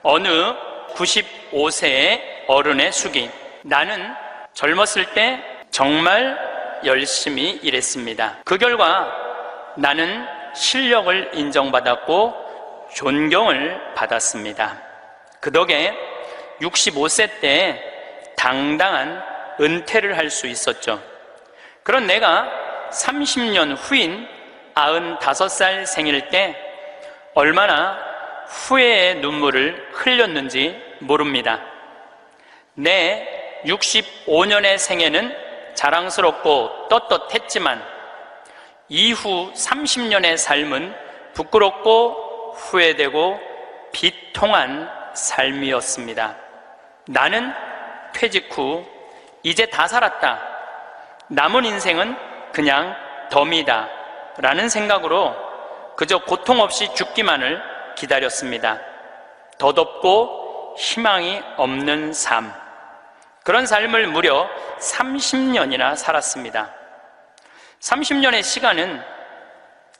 어느 95세의 어른의 수기. 나는 젊었을 때 정말 열심히 일했습니다. 그 결과 나는 실력을 인정받았고 존경을 받았습니다. 그 덕에 65세 때 당당한 은퇴를 할 수 있었죠. 그런 내가 30년 후인 95살 생일 때 얼마나 후회의 눈물을 흘렸는지 모릅니다. 내 65년의 생애는 자랑스럽고 떳떳했지만 이후 30년의 삶은 부끄럽고 후회되고 비통한 삶이었습니다. 나는 퇴직 후 이제 다 살았다. 남은 인생은 그냥 덤이다 라는 생각으로 그저 고통 없이 죽기만을 기다렸습니다. 덧없고 희망이 없는 삶, 그런 삶을 무려 30년이나 살았습니다. 30년의 시간은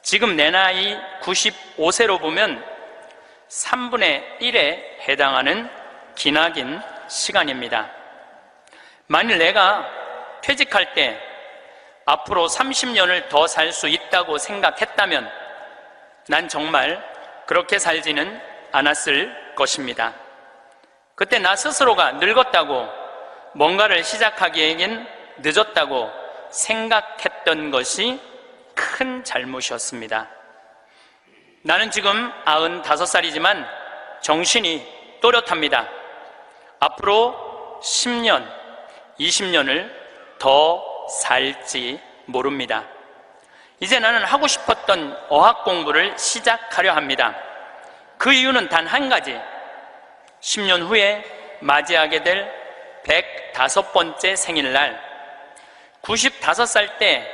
지금 내 나이 95세로 보면 3분의 1에 해당하는 기나긴 시간입니다. 만일 내가 퇴직할 때 앞으로 30년을 더 살 수 있다고 생각했다면 난 정말 그렇게 살지는 않았을 것입니다. 그때 나 스스로가 늙었다고, 뭔가를 시작하기에는 늦었다고 생각했던 것이 큰 잘못이었습니다. 나는 지금 95살이지만 정신이 또렷합니다. 앞으로 10년, 20년을 더 살지 모릅니다. 이제 나는 하고 싶었던 어학 공부를 시작하려 합니다. 그 이유는 단 한 가지, 10년 후에 맞이하게 될 105번째 생일날, 95살 때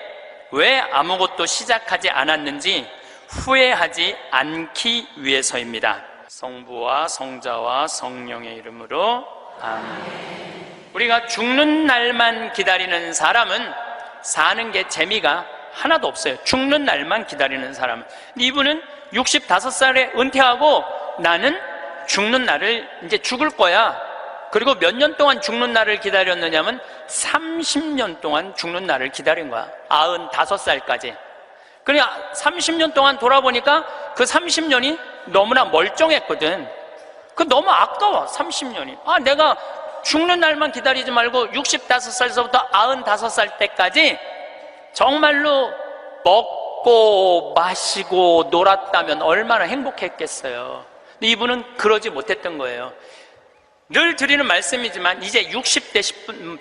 왜 아무것도 시작하지 않았는지 후회하지 않기 위해서입니다. 성부와 성자와 성령의 이름으로 아멘. 우리가 죽는 날만 기다리는 사람은 사는 게 재미가 하나도 없어요. 죽는 날만 기다리는 사람은. 이분은 65살에 은퇴하고 나는 죽는 날을 이제 죽을 거야. 그리고 몇 년 동안 죽는 날을 기다렸느냐면 30년 동안 죽는 날을 기다린 거야. 95살까지. 그러니까 30년 동안 돌아보니까 그 30년이 너무나 멀쩡했거든. 그 너무 아까워, 30년이. 내가 죽는 날만 기다리지 말고 65살서부터 95살 때까지 정말로 먹고 마시고 놀았다면 얼마나 행복했겠어요. 근데 이분은 그러지 못했던 거예요. 늘 드리는 말씀이지만 이제 60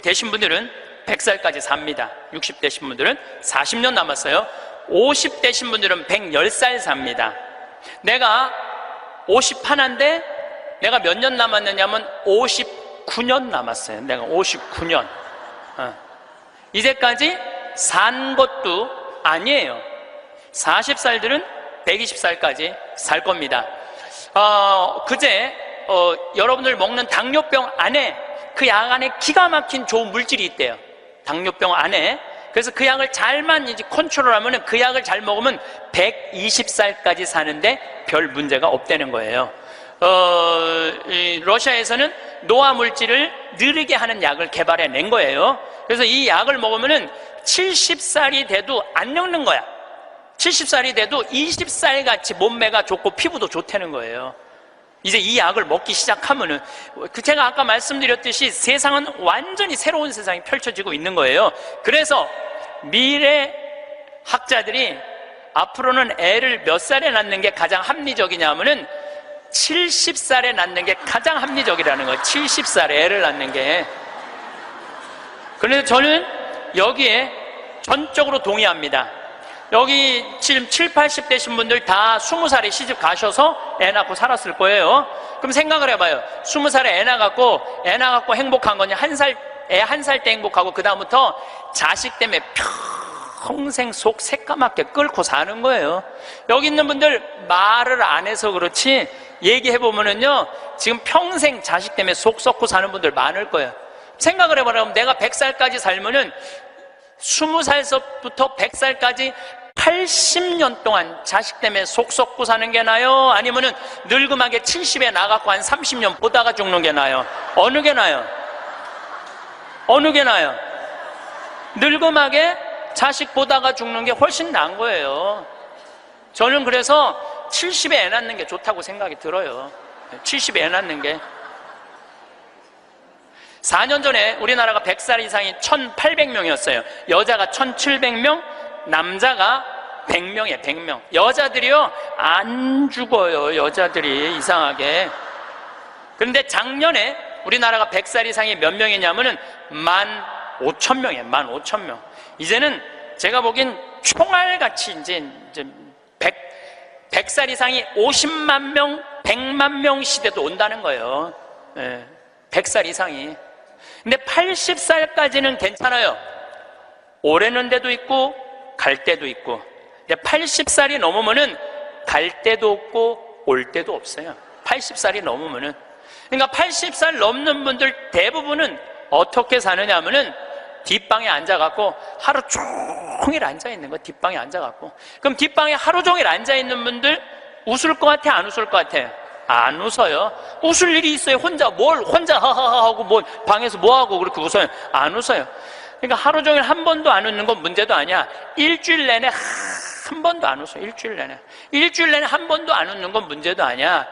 되신 분들은 100살까지 삽니다. 60 되신 분들은 40년 남았어요. 50 되신 분들은 110살 삽니다. 내가 51인데 내가 몇 년 남았느냐면 59년 남았어요. 내가 59년. 이제까지 산 것도 아니에요. 40살들은 120살까지 살 겁니다. 그제 여러분들 먹는 당뇨병 안에, 그 약 안에 기가 막힌 좋은 물질이 있대요. 당뇨병 안에. 그래서 그 약을 잘만 이제 컨트롤하면, 그 약을 잘 먹으면 120살까지 사는데 별 문제가 없다는 거예요. 러시아에서는 노화 물질을 느리게 하는 약을 개발해낸 거예요. 그래서 이 약을 먹으면은 70살이 돼도 안 늙는 거야. 70살이 돼도 20살 같이 몸매가 좋고 피부도 좋다는 거예요. 이제 이 약을 먹기 시작하면은, 제가 아까 말씀드렸듯이 세상은 완전히 새로운 세상이 펼쳐지고 있는 거예요. 그래서 미래 학자들이 앞으로는 애를 몇 살에 낳는 게 가장 합리적이냐면은 70살에 낳는 게 가장 합리적이라는 거예요. 70살에 애를 낳는 게. 그래서 저는 여기에 전적으로 동의합니다. 여기 지금 70, 80 되신 분들 다 20살에 시집 가셔서 애 낳고 살았을 거예요. 그럼 생각을 해봐요. 20살에 애 낳고 행복한 거냐? 애 한 살 때 행복하고 그 다음부터 자식 때문에 평생 속 새까맣게 끓고 사는 거예요. 여기 있는 분들 말을 안 해서 그렇지 얘기해보면은요, 지금 평생 자식 때문에 속 썩고 사는 분들 많을 거예요. 생각을 해봐라. 내가 100살까지 살면은 20살서부터 100살까지 80년 동안 자식 때문에 속 썩고 사는 게 나아요? 아니면은 늙음하게 70에 나가고 한 30년 보다가 죽는 게 나아요? 어느 게 나아요? 어느 게 나아요? 늙음하게 자식 보다가 죽는 게 훨씬 나은 거예요. 저는 그래서 70에 애 낳는 게 좋다고 생각이 들어요. 70에 애 낳는 게. 4년 전에 우리나라가 100살 이상이 1,800명이었어요. 여자가 1,700명, 남자가 100명이에요. 100명. 여자들이요 안 죽어요. 여자들이 이상하게. 그런데 작년에 우리나라가 100살 이상이 몇 명이냐면은 15,000명이에요. 15,000명. 이제는 제가 보기엔 총알같이 이제 100살 이상이 50만 명, 100만 명 시대도 온다는 거예요. 100살 이상이. 근데 80살까지는 괜찮아요. 오래는 데도 있고 갈 때도 있고. 근데 80살이 넘으면은 갈 때도 없고 올 때도 없어요. 80살이 넘으면은. 그러니까 80살 넘는 분들 대부분은 어떻게 사느냐 하면은 뒷방에 앉아갖고 하루 종일 앉아있는 거. 뒷방에 앉아갖고. 그럼 뒷방에 하루 종일 앉아있는 분들 웃을 것 같아? 안 웃을 것 같아? 안 웃어요. 웃을 일이 있어요. 혼자 하하하 하고 뭐 방에서 뭐 하고 그렇게 웃어요? 안 웃어요. 그러니까 하루 종일 한 번도 안 웃는 건 문제도 아니야. 일주일 내내 한 번도 안 웃어요. 일주일 내내 한 번도 안 웃는 건 문제도 아니야.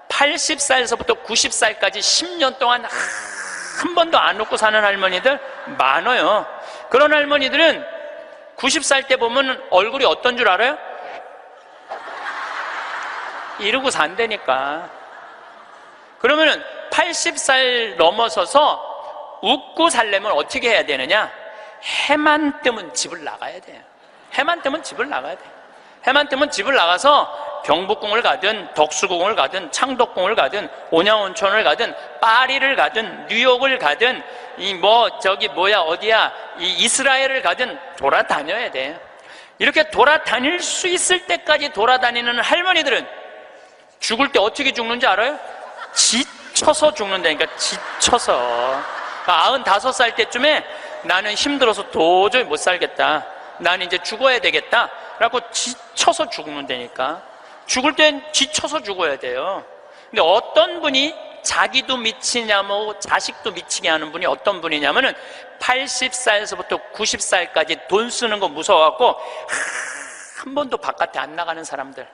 80살에서부터 90살까지 10년 동안 한 번도 안 웃고 사는 할머니들 많아요. 그런 할머니들은 90살 때 보면 얼굴이 어떤 줄 알아요? 이러고 산다니까. 그러면은 80살 넘어서서 웃고 살려면 어떻게 해야 되느냐? 해만 뜨면 집을 나가야 돼요. 해만 뜨면 집을 나가야 돼요. 해만 뜨면 집을 나가서 경복궁을 가든 덕수궁을 가든 창덕궁을 가든 온양온천을 가든 파리를 가든 뉴욕을 가든 어디야 이 이스라엘을 가든 돌아다녀야 돼. 이렇게 돌아다닐 수 있을 때까지 돌아다니는 할머니들은 죽을 때 어떻게 죽는지 알아요? 지쳐서 죽는다니까. 지쳐서. 95살 때쯤에 나는 힘들어서 도저히 못 살겠다, 나는 이제 죽어야 되겠다 라고 지쳐서 죽는다니까. 죽을 땐 지쳐서 죽어야 돼요. 근데 어떤 분이 자기도 미치냐고 자식도 미치게 하는 분이 어떤 분이냐면은 80살에서부터 90살까지 돈 쓰는 거 무서워갖고 한 번도 바깥에 안 나가는 사람들.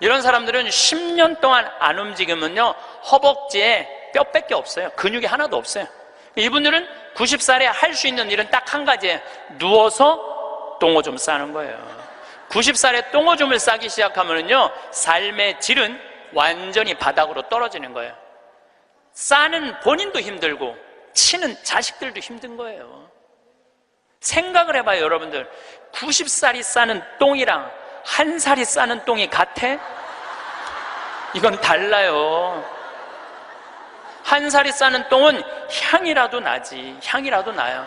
이런 사람들은 10년 동안 안 움직이면요 허벅지에 뼈밖에 없어요. 근육이 하나도 없어요. 이분들은 90살에 할 수 있는 일은 딱 한 가지예요. 누워서 똥오줌 싸는 거예요. 90살에 똥오줌을 싸기 시작하면요 삶의 질은 완전히 바닥으로 떨어지는 거예요. 싸는 본인도 힘들고 치는 자식들도 힘든 거예요. 생각을 해봐요. 여러분들 90살이 싸는 똥이랑 1살이 싸는 똥이 같아? 이건 달라요. 1살이 싸는 똥은 향이라도 나지. 향이라도 나요.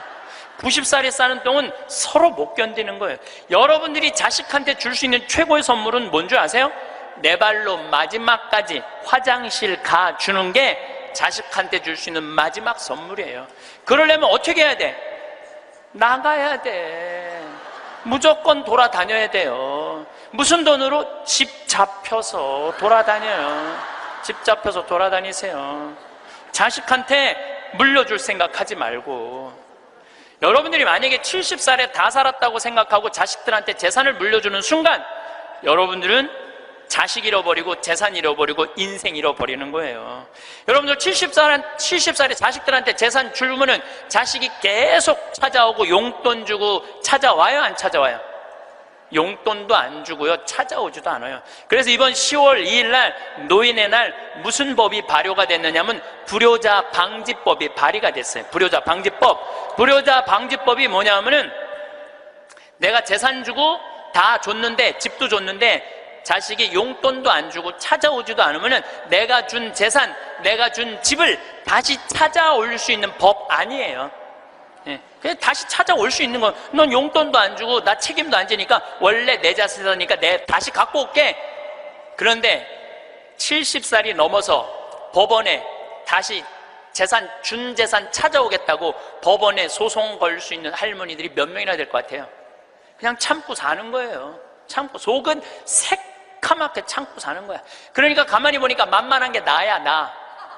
90살이 싸는 똥은 서로 못 견디는 거예요. 여러분들이 자식한테 줄 수 있는 최고의 선물은 뭔 줄 아세요? 내 발로 마지막까지 화장실 가 주는 게 자식한테 줄 수 있는 마지막 선물이에요. 그러려면 어떻게 해야 돼? 나가야 돼. 무조건 돌아다녀야 돼요. 무슨 돈으로? 집 잡혀서 돌아다녀요. 집 잡혀서 돌아다니세요. 자식한테 물려줄 생각하지 말고. 여러분들이 만약에 70살에 다 살았다고 생각하고 자식들한테 재산을 물려주는 순간 여러분들은 자식 잃어버리고 재산 잃어버리고 인생 잃어버리는 거예요. 여러분들 70살에 자식들한테 재산 주면은 자식이 계속 찾아오고 용돈 주고 찾아와요? 안 찾아와요? 용돈도 안 주고요 찾아오지도 않아요. 그래서 이번 10월 2일 날 노인의 날 무슨 법이 발효가 됐느냐면 불효자 방지법이 발의가 됐어요. 불효자 방지법. 불효자 방지법이 뭐냐면은 내가 재산 주고 다 줬는데 집도 줬는데 자식이 용돈도 안 주고 찾아오지도 않으면은 내가 준 재산, 내가 준 집을 다시 찾아올 수 있는 법 아니에요. 그냥 다시 찾아올 수 있는 건, 넌 용돈도 안 주고 나 책임도 안 지니까 원래 내 자산이니까 내 다시 갖고 올게. 그런데 70살이 넘어서 법원에 다시 준 재산 찾아오겠다고 법원에 소송 걸 수 있는 할머니들이 몇 명이나 될 것 같아요? 그냥 참고 사는 거예요. 참고, 속은 새카맣게 참고 사는 거야. 그러니까 가만히 보니까 만만한 게 나야, 나.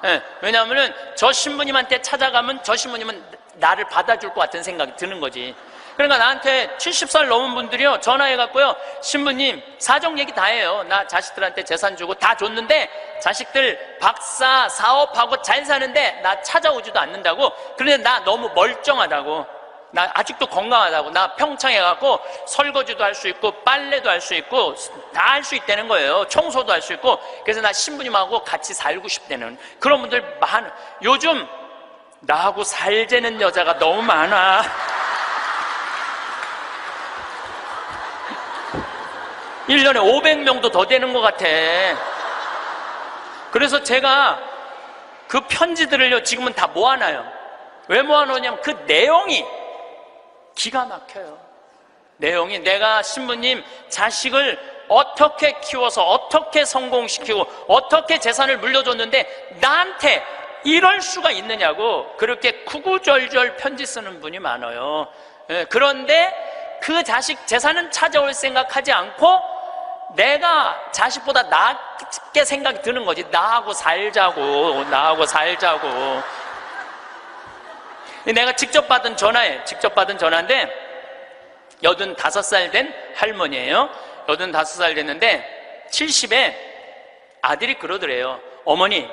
예, 왜냐하면은 저 신부님한테 찾아가면 저 신부님은 나를 받아줄 것 같은 생각이 드는 거지. 그러니까 나한테 70살 넘은 분들이요, 전화해갖고요, 신부님, 사정 얘기 다 해요. 나 자식들한테 재산 주고 다 줬는데, 자식들 박사, 사업하고 잘 사는데, 나 찾아오지도 않는다고. 그런데 나 너무 멀쩡하다고. 나 아직도 건강하다고. 나 평창해갖고 설거지도 할 수 있고, 빨래도 할 수 있고, 다 할 수 있다는 거예요. 청소도 할 수 있고. 그래서 나 신부님하고 같이 살고 싶다는 그런 분들 많아. 요즘 나하고 살자는 여자가 너무 많아. 일년에 500명도 더 되는 것 같아. 그래서 제가 그 편지들을요, 지금은 다 모아놔요. 왜 모아놓냐면 그 내용이 기가 막혀요. 내용이, 내가 신부님 자식을 어떻게 키워서 어떻게 성공시키고 어떻게 재산을 물려줬는데 나한테 이럴 수가 있느냐고 그렇게 구구절절 편지 쓰는 분이 많아요. 그런데 그 자식 재산은 찾아올 생각하지 않고 내가 자식보다 낫게 생각이 드는 거지. 나하고 살자고. 내가 직접 받은 전화인데 85살 된 할머니예요. 85살 됐는데 70에 아들이 그러더래요. 어머니,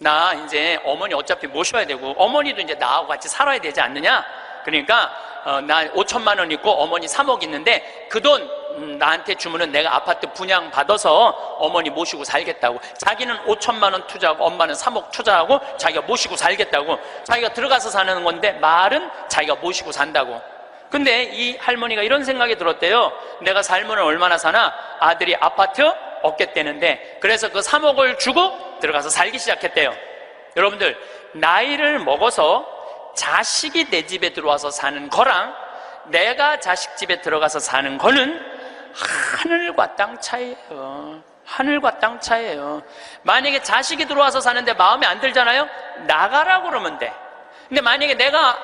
나 이제 어머니 어차피 모셔야 되고 어머니도 이제 나하고 같이 살아야 되지 않느냐? 그러니까 나 5천만 원 있고 어머니 3억 있는데 그 돈 나한테 주면은 내가 아파트 분양 받아서 어머니 모시고 살겠다고. 자기는 5천만 원 투자하고 엄마는 3억 투자하고 자기가 모시고 살겠다고. 자기가 들어가서 사는 건데 말은 자기가 모시고 산다고. 근데 이 할머니가 이런 생각이 들었대요. 내가 살면 얼마나 사나? 아들이 아파트 얻겠다는데, 그래서 그 3억을 주고 들어가서 살기 시작했대요. 여러분들, 나이를 먹어서 자식이 내 집에 들어와서 사는 거랑 내가 자식 집에 들어가서 사는 거는 하늘과 땅 차이예요. 하늘과 땅 차이예요. 만약에 자식이 들어와서 사는데 마음에 안 들잖아요? 나가라고 그러면 돼. 근데 만약에 내가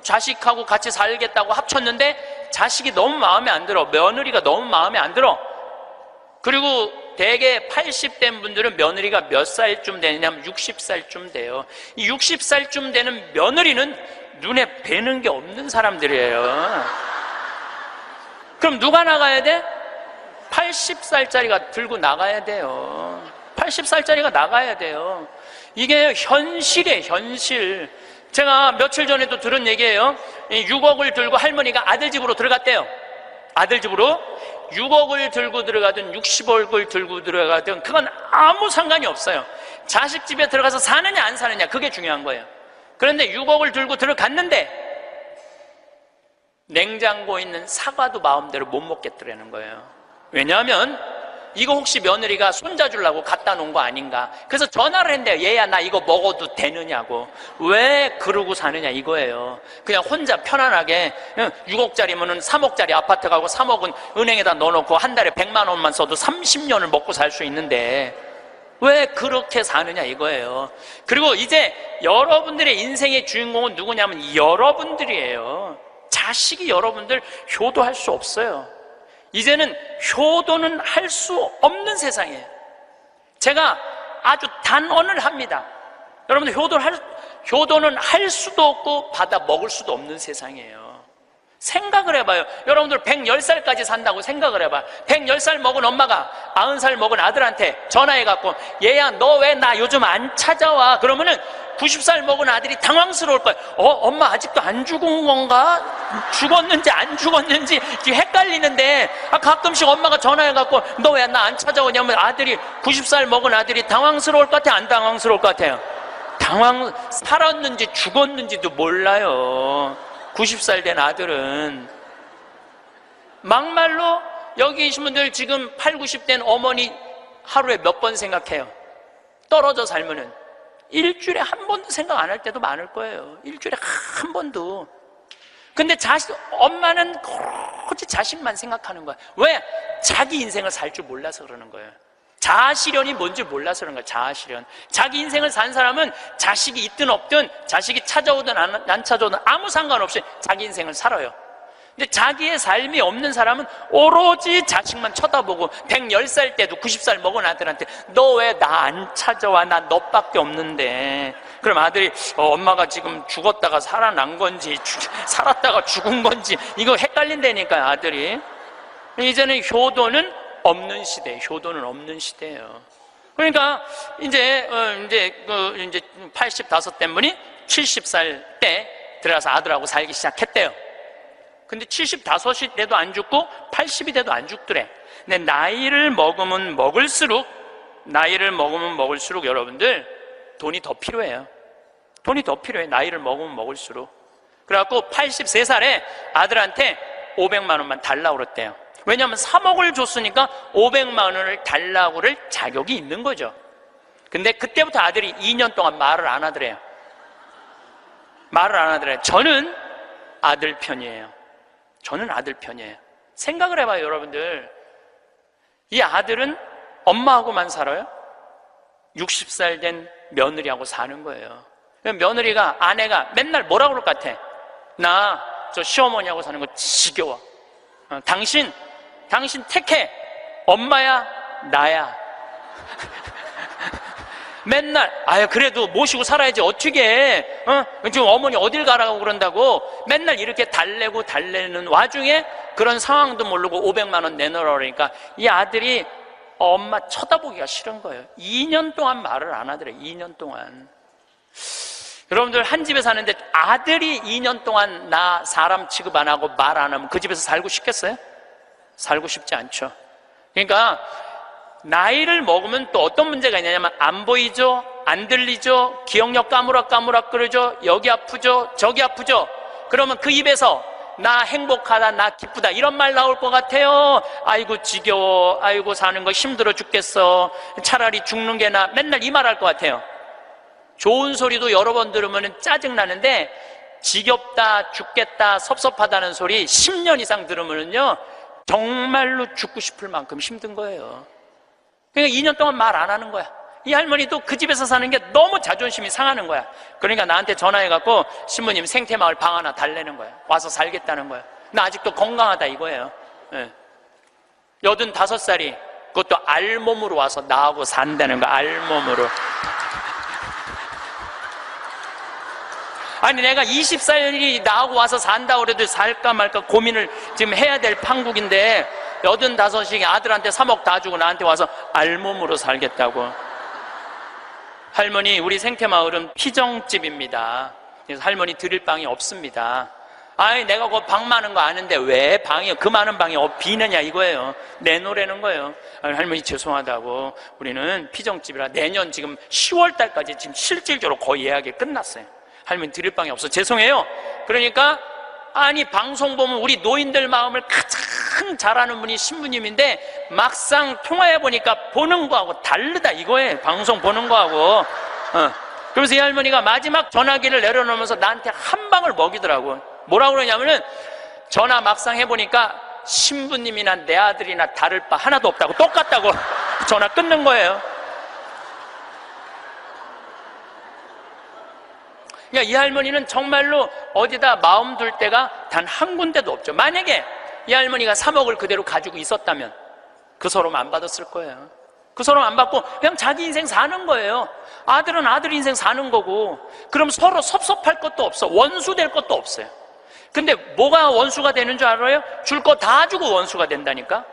자식하고 같이 살겠다고 합쳤는데 자식이 너무 마음에 안 들어, 며느리가 너무 마음에 안 들어. 그리고 대개 80된 분들은 며느리가 몇 살쯤 되냐면 60살쯤 돼요. 이 60살쯤 되는 며느리는 눈에 뵈는 게 없는 사람들이에요. 그럼 누가 나가야 돼? 80살짜리가 들고 나가야 돼요. 80살짜리가 나가야 돼요. 이게 현실이에요, 현실. 제가 며칠 전에도 들은 얘기예요. 6억을 들고 할머니가 아들 집으로 들어갔대요. 아들 집으로 6억을 들고 들어가든 60억을 들고 들어가든 그건 아무 상관이 없어요. 자식 집에 들어가서 사느냐 안 사느냐, 그게 중요한 거예요. 그런데 6억을 들고 들어갔는데 냉장고에 있는 사과도 마음대로 못 먹겠더라는 거예요. 왜냐하면 이거 혹시 며느리가 손자 주려고 갖다 놓은 거 아닌가. 그래서 전화를 했는데요. 얘야, 나 이거 먹어도 되느냐고. 왜 그러고 사느냐 이거예요. 그냥 혼자 편안하게 6억짜리면은 3억짜리 아파트 가고 3억은 은행에다 넣어놓고 한 달에 100만 원만 써도 30년을 먹고 살 수 있는데 왜 그렇게 사느냐 이거예요. 그리고 이제 여러분들의 인생의 주인공은 누구냐면 여러분들이에요. 자식이 여러분들 효도할 수 없어요. 이제는 효도는 할 수 없는 세상이에요. 제가 아주 단언을 합니다. 여러분들 효도는 할 수도 없고 받아 먹을 수도 없는 세상이에요. 생각을 해봐요. 여러분들 110살까지 산다고 생각을 해봐요. 110살 먹은 엄마가 90살 먹은 아들한테 전화해갖고 얘야, 너 왜 나 요즘 안 찾아와? 그러면은 90살 먹은 아들이 당황스러울 거예요. 엄마 아직도 안 죽은 건가? 죽었는지 안 죽었는지 헷갈리는데, 가끔씩 엄마가 전화해갖고 너 왜 나 안 찾아오냐면 아들이 90살 먹은 아들이 당황스러울 것 같아요? 안 당황스러울 것 같아요? 살았는지 죽었는지도 몰라요. 90살 된 아들은. 막말로 여기 계신 분들 지금 8, 90된 어머니 하루에 몇 번 생각해요? 떨어져 살면은 일주일에 한 번도 생각 안 할 때도 많을 거예요. 일주일에 한 번도. 근데 엄마는 오로지 자식만 생각하는 거야. 왜? 자기 인생을 살 줄 몰라서 그러는 거예요. 자아실현이 뭔지 몰라서 그런 거야. 자아실현. 자기 인생을 산 사람은 자식이 있든 없든, 자식이 찾아오든 안 찾아오든 아무 상관없이 자기 인생을 살아요. 근데 자기의 삶이 없는 사람은 오로지 자식만 쳐다보고 110살 때도 90살 먹은 아들한테 너 왜 나 안 찾아와? 나 너밖에 없는데. 그럼 아들이 엄마가 지금 죽었다가 살아난 건지 살았다가 죽은 건지 이거 헷갈린다니까요, 아들이. 이제는 효도는 없는 시대, 효도는 없는 시대예요. 그러니까 이제 85 된 분이 70살 때 들어가서 아들하고 살기 시작했대요. 근데 75이 돼도 안 죽고 80이 돼도 안 죽더래. 근데 나이를 먹으면 먹을수록 여러분들 돈이 더 필요해요. 돈이 더 필요해. 나이를 먹으면 먹을수록. 그래갖고 83살에 아들한테 500만 원만 달라고 그랬대요. 왜냐하면 3억을 줬으니까 500만 원을 달라고 그럴 자격이 있는 거죠. 근데 그때부터 아들이 2년 동안 말을 안 하더래요. 말을 안 하더래요. 저는 아들 편이에요. 저는 아들 편이에요. 생각을 해봐요, 여러분들. 이 아들은 엄마하고만 살아요? 60살 된 며느리하고 사는 거예요. 며느리가, 아내가 맨날 뭐라고 그럴 것 같아? 나 저 시어머니하고 사는 거 지겨워. 당신 택해. 엄마야, 나야. 맨날 그래도 모시고 살아야지 어떻게 해? 지금 어머니 어딜 가라고 그런다고 맨날 이렇게 달래는 와중에 그런 상황도 모르고 500만 원 내놓으라 그러니까 이 아들이 엄마 쳐다보기가 싫은 거예요. 2년 동안 말을 안 하더래. 2년 동안. 여러분들 한 집에 사는데 아들이 2년 동안 나 사람 취급 안 하고 말 안 하면 그 집에서 살고 싶겠어요? 살고 싶지 않죠. 그러니까 나이를 먹으면 또 어떤 문제가 있냐면 안 보이죠? 안 들리죠? 기억력 까무락까무락 그러죠? 여기 아프죠? 저기 아프죠? 그러면 그 입에서 나 행복하다, 나 기쁘다 이런 말 나올 것 같아요. 아이고 지겨워, 아이고 사는 거 힘들어 죽겠어, 차라리 죽는 게 나, 맨날 이 말 할 것 같아요. 좋은 소리도 여러 번 들으면 짜증나는데 지겹다, 죽겠다, 섭섭하다는 소리 10년 이상 들으면요 정말로 죽고 싶을 만큼 힘든 거예요. 그러니까 2년 동안 말 안 하는 거야. 이 할머니도 그 집에서 사는 게 너무 자존심이 상하는 거야. 그러니까 나한테 전화해갖고 신부님 생태마을 방 하나 달래는 거야. 와서 살겠다는 거야. 나 아직도 건강하다 이거예요. 85살이 그것도 알몸으로 와서 나하고 산다는 거야. 알몸으로. 아니 내가 20살이 나하고 와서 산다고 그래도 살까 말까 고민을 지금 해야 될 판국인데 85이 아들한테 3억 다 주고 나한테 와서 알몸으로 살겠다고. 할머니 우리 생태마을은 피정집입니다. 그래서 할머니 드릴 방이 없습니다. 아니 내가 그 방 많은 거 아는데 왜 방이 그 많은 방이 비느냐 이거예요. 내놓으라는 거예요. 아니, 할머니 죄송하다고 우리는 피정집이라 내년 지금 10월 달까지 지금 실질적으로 거의 예약이 끝났어요. 할머니 드릴 방이 없어. 죄송해요. 그러니까 아니 방송 보면 우리 노인들 마음을 가장 잘 아는 분이 신부님인데 막상 통화해보니까 보는 거하고 다르다 이거예요. 방송 보는 거하고. 그래서 이 할머니가 마지막 전화기를 내려놓으면서 나한테 한 방을 먹이더라고. 뭐라고 그러냐면은 전화 막상 해보니까 신부님이나 내 아들이나 다를 바 하나도 없다고, 똑같다고 전화 끊는 거예요. 그러니까 이 할머니는 정말로 어디다 마음 둘 데가 단 한 군데도 없죠. 만약에 이 할머니가 3억을 그대로 가지고 있었다면 그 서름 안 받았을 거예요. 그 서름 안 받고 그냥 자기 인생 사는 거예요. 아들은 아들 인생 사는 거고. 그럼 서로 섭섭할 것도 없어. 원수 될 것도 없어요. 근데 뭐가 원수가 되는 줄 알아요? 줄 거 다 주고 원수가 된다니까.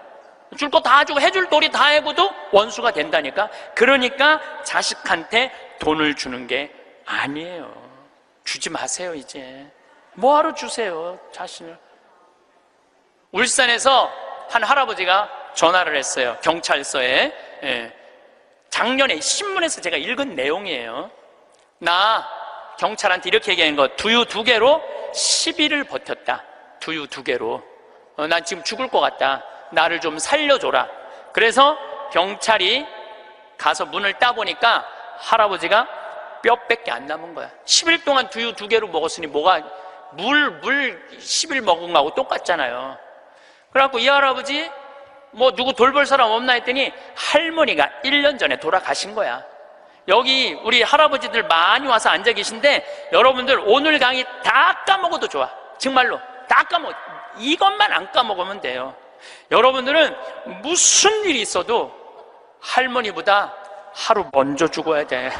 줄 거 다 주고 해줄 도리 다 해고도 원수가 된다니까. 그러니까 자식한테 돈을 주는 게 아니에요. 주지 마세요. 이제 뭐하러 주세요 자신을. 울산에서 한 할아버지가 전화를 했어요. 경찰서에. 작년에 신문에서 제가 읽은 내용이에요. 나 경찰한테 이렇게 얘기한 거, 두유 2개로 10일을 버텼다. 두유 2개로. 난 지금 죽을 것 같다. 나를 좀 살려줘라. 그래서 경찰이 가서 문을 따보니까 할아버지가 뼈밖에 안 남은 거야. 10일 동안 두유 2개로 먹었으니 뭐가 물 10일 먹은 거하고 똑같잖아요. 그래갖고 이 할아버지 뭐 누구 돌볼 사람 없나 했더니 할머니가 1년 전에 돌아가신 거야. 여기 우리 할아버지들 많이 와서 앉아 계신데 여러분들 오늘 강의 다 까먹어도 좋아. 정말로 다 까먹어. 이것만 안 까먹으면 돼요. 여러분들은 무슨 일이 있어도 할머니보다 하루 먼저 죽어야 돼.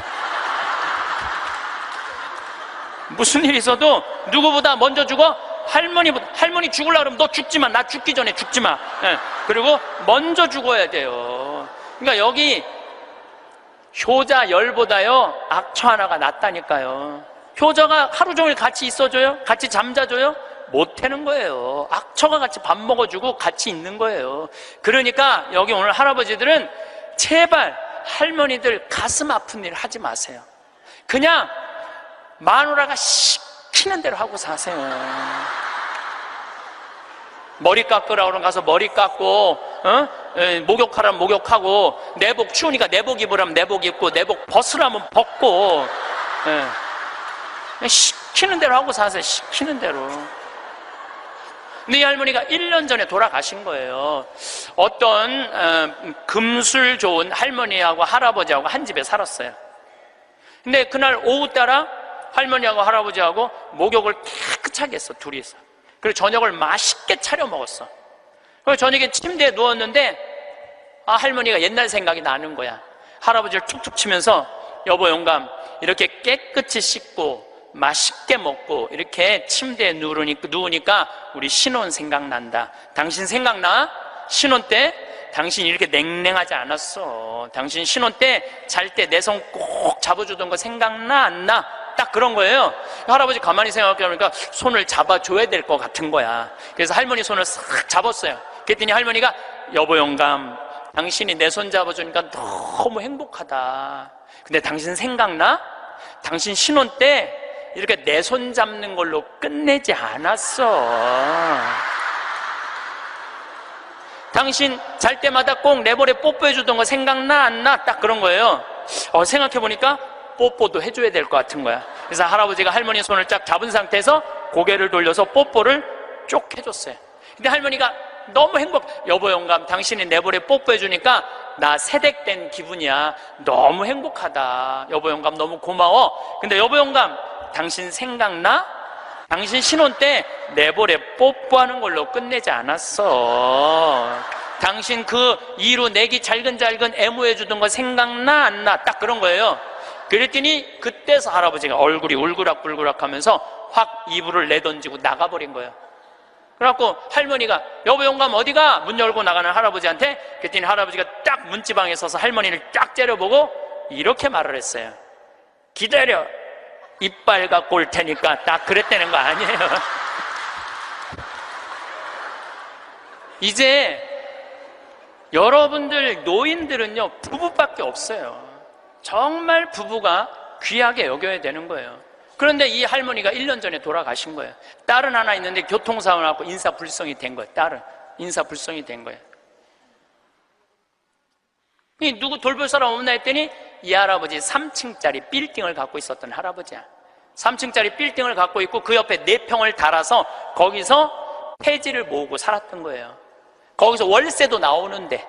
무슨 일이 있어도 누구보다 먼저 죽어? 할머니 죽으려고 그러면 너 죽지 마. 나 죽기 전에 죽지 마. 네. 그리고 먼저 죽어야 돼요. 그러니까 여기 효자 열보다요 악처 하나가 낫다니까요. 효자가 하루 종일 같이 있어줘요? 같이 잠자줘요? 못하는 거예요. 악처가 같이 밥 먹어주고 같이 있는 거예요. 그러니까 여기 오늘 할아버지들은 제발 할머니들 가슴 아픈 일 하지 마세요. 그냥 마누라가 시키는 대로 하고 사세요. 머리 깎으라 그러면 가서 머리 깎고, 목욕하라면 목욕하고, 내복 추우니까 내복 입으라면 내복 입고, 내복 벗으라면 벗고, 시키는 대로 하고 사세요. 시키는 대로. 근데 이 할머니가 1년 전에 돌아가신 거예요. 어떤 금술 좋은 할머니하고 할아버지하고 한 집에 살았어요. 근데 그날 오후 따라 할머니하고 할아버지하고 목욕을 깨끗하게 했어, 둘이서. 그리고 저녁을 맛있게 차려 먹었어. 그리고 저녁에 침대에 누웠는데 할머니가 옛날 생각이 나는 거야. 할아버지를 툭툭 치면서 여보 영감, 이렇게 깨끗이 씻고 맛있게 먹고 이렇게 침대에 누우니까 우리 신혼 생각난다. 당신 생각나? 신혼 때 당신 이렇게 냉랭하지 않았어. 당신 신혼 때 잘 때 내 손 꼭 잡아주던 거 생각나 안 나? 딱 그런 거예요. 할아버지 가만히 생각해보니까 손을 잡아줘야 될 것 같은 거야. 그래서 할머니 손을 싹 잡았어요. 그랬더니 할머니가 여보 영감, 당신이 내 손 잡아주니까 너무 행복하다. 근데 당신 생각나? 당신 신혼 때 이렇게 내 손 잡는 걸로 끝내지 않았어. 당신 잘 때마다 꼭 내 볼에 뽀뽀해주던 거 생각나 안 나? 딱 그런 거예요. 생각해보니까 뽀뽀도 해줘야 될 것 같은 거야. 그래서 할아버지가 할머니 손을 쫙 잡은 상태에서 고개를 돌려서 뽀뽀를 쪽 해줬어요. 근데 할머니가 너무 여보 영감, 당신이 내 볼에 뽀뽀해주니까 나 세댁된 기분이야. 너무 행복하다. 여보 영감 너무 고마워. 근데 여보 영감, 당신 생각나? 당신 신혼 때 내 볼에 뽀뽀하는 걸로 끝내지 않았어. 당신 그 이로 내기 잘근잘근 애무해주던 거 생각나 안 나? 딱 그런 거예요. 그랬더니 그때서 할아버지가 얼굴이 울그락불그락 하면서 확 이불을 내던지고 나가버린 거예요. 그래갖고 할머니가 여보 영감 어디가? 문 열고 나가는 할아버지한테. 그랬더니 할아버지가 딱 문지방에 서서 할머니를 쫙 째려보고 이렇게 말을 했어요. 기다려, 이빨 갖고 올 테니까. 딱 그랬다는 거 아니에요. 이제 여러분들 노인들은요 부부밖에 없어요. 정말 부부가 귀하게 여겨야 되는 거예요. 그런데 이 할머니가 1년 전에 돌아가신 거예요. 딸은 하나 있는데 교통사고 나고 인사불성이 된 거예요. 딸은 인사불성이 된 거예요. 누구 돌볼 사람 없나 했더니 이 할아버지 3층짜리 빌딩을 갖고 있었던 할아버지야. 3층짜리 빌딩을 갖고 있고 그 옆에 4평을 달아서 거기서 폐지를 모으고 살았던 거예요. 거기서 월세도 나오는데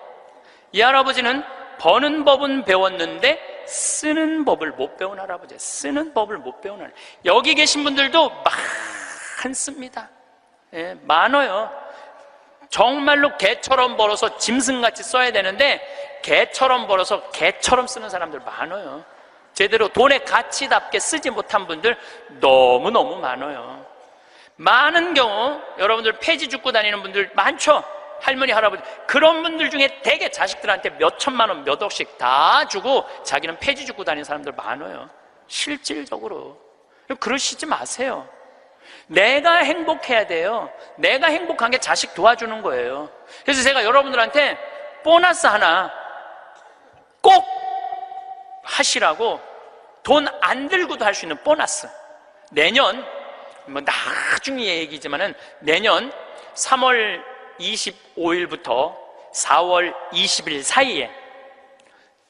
이 할아버지는 버는 법은 배웠는데 쓰는 법을 못 배운 할아버지예요. 쓰는 법을 못 배운 할아버지. 여기 계신 분들도 많습니다. 많아요. 정말로 개처럼 벌어서 짐승같이 써야 되는데 개처럼 벌어서 개처럼 쓰는 사람들 많아요. 제대로 돈의 가치답게 쓰지 못한 분들 너무너무 많아요. 많은 경우 여러분들 폐지 줍고 다니는 분들 많죠. 할머니, 할아버지. 그런 분들 중에 대개 자식들한테 몇 천만 원, 몇 억씩 다 주고 자기는 폐지 줍고 다니는 사람들 많아요. 실질적으로. 그러시지 마세요. 내가 행복해야 돼요. 내가 행복한 게 자식 도와주는 거예요. 그래서 제가 여러분들한테 보너스 하나 꼭 하시라고, 돈 안 들고도 할 수 있는 보너스. 내년, 나중에 얘기지만은 내년 3월 25일부터 4월 20일 사이에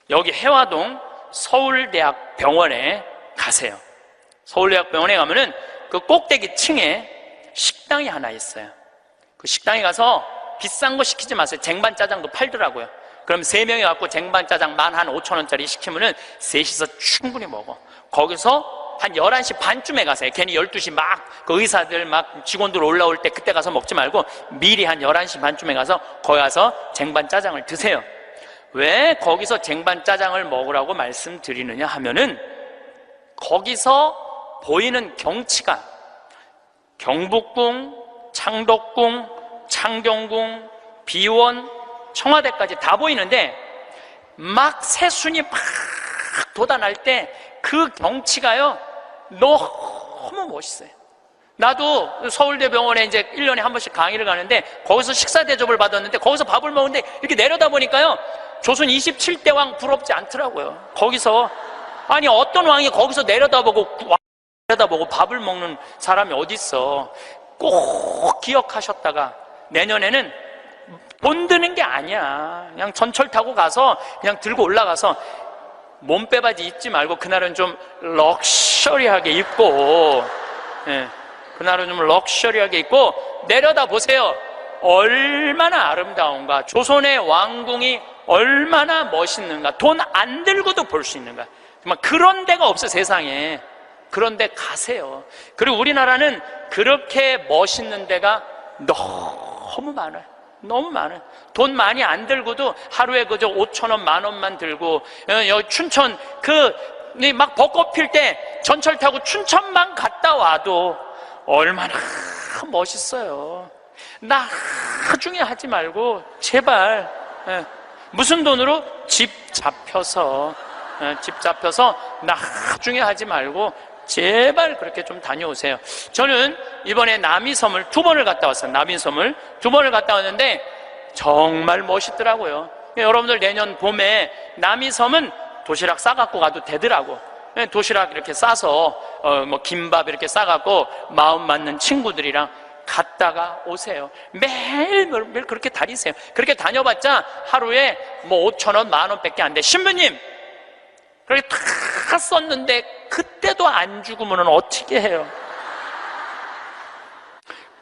여기 해화동 서울대학병원에 가세요. 서울대학병원에 가면은 그 꼭대기 층에 식당이 하나 있어요. 그 식당에 가서 비싼 거 시키지 마세요. 쟁반짜장도 팔더라고요. 그럼 3명이 갖고 쟁반짜장 15,000원짜리 시키면은 셋이서 충분히 먹어. 거기서 한 11시 반쯤에 가세요. 괜히 12시 막 그 의사들 막 직원들 올라올 때 그때 가서 먹지 말고 미리 한 11시 반쯤에 가서 거기 가서 쟁반 짜장을 드세요. 왜 거기서 쟁반 짜장을 먹으라고 말씀드리느냐 하면은 거기서 보이는 경치가 경복궁, 창덕궁, 창경궁, 비원, 청와대까지 다 보이는데 막 새순이 막 돋아날 때 그 경치가요 너무 멋있어요. 나도 서울대병원에 이제 1년에 한 번씩 강의를 가는데 거기서 식사 대접을 받았는데 거기서 밥을 먹는데 이렇게 내려다 보니까요 조선 27대 왕 부럽지 않더라고요. 거기서 아니 어떤 왕이 거기서 내려다보고 밥을 먹는 사람이 어디 있어. 꼭 기억하셨다가 내년에는 돈 드는 게 아니야. 그냥 전철 타고 가서 그냥 들고 올라가서 몸빼바지 입지 말고 그날은 좀 럭셔리하게 입고, 예, 그날은 좀 럭셔리하게 입고 내려다 보세요. 얼마나 아름다운가. 조선의 왕궁이 얼마나 멋있는가. 돈 안 들고도 볼 수 있는가. 정말 그런 데가 없어 세상에. 그런 데 가세요. 그리고 우리나라는 그렇게 멋있는 데가 너무 많아요. 너무 많아요. 돈 많이 안 들고도 하루에 그저 5,000원, 10,000원만 들고 여기 춘천 막 벚꽃 필 때 전철 타고 춘천만 갔다 와도 얼마나 멋있어요. 나중에 하지 말고 제발 무슨 돈으로? 집 잡혀서 나중에 하지 말고 제발 그렇게 좀 다녀오세요. 저는 이번에 남이섬을 2번을 갔다 왔어요. 남이섬을 2번을 갔다 왔는데 정말 멋있더라고요. 여러분들 내년 봄에 남이섬은 도시락 싸갖고 가도 되더라고. 도시락 이렇게 싸서 뭐 김밥 이렇게 싸갖고 마음 맞는 친구들이랑 갔다가 오세요. 매일 그렇게 다니세요. 그렇게 다녀봤자 하루에 뭐 5,000원, 10,000원 밖에 안 돼. 신부님 그렇게 다 썼는데 그때도 안 죽으면 어떻게 해요?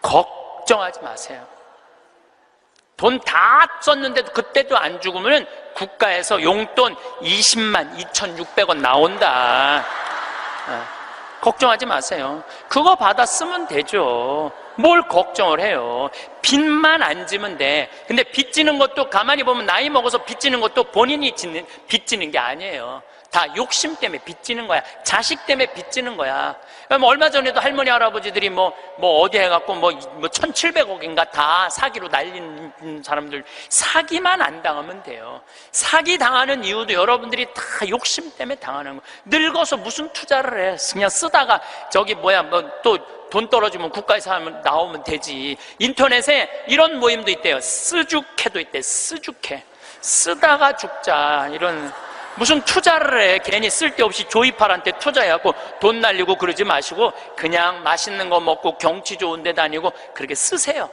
걱정하지 마세요. 돈 다 썼는데도 그때도 안 죽으면 국가에서 용돈 20만 2,600원 나온다. 걱정하지 마세요. 그거 받아 쓰면 되죠. 뭘 걱정을 해요. 빚만 안 지면 돼. 근데 빚지는 것도 가만히 보면 나이 먹어서 빚지는 것도 본인이 빚지는 게 아니에요. 다 욕심 때문에 빚지는 거야. 자식 때문에 빚지는 거야. 얼마 전에도 할머니 할아버지들이 뭐 어디 해갖고 뭐 1,700억인가 다 사기로 날린 사람들, 사기만 안 당하면 돼요. 사기 당하는 이유도 여러분들이 다 욕심 때문에 당하는 거예요. 늙어서 무슨 투자를 해. 그냥 쓰다가 또 돈 떨어지면 국가에서 하면 나오면 되지. 인터넷에 이런 모임도 있대요. 쓰죽해도 있대. 쓰죽해. 쓰다가 죽자. 이런 무슨 투자를 해. 괜히 쓸데없이 조이팔한테 투자해갖고 돈 날리고 그러지 마시고 그냥 맛있는 거 먹고 경치 좋은 데 다니고 그렇게 쓰세요.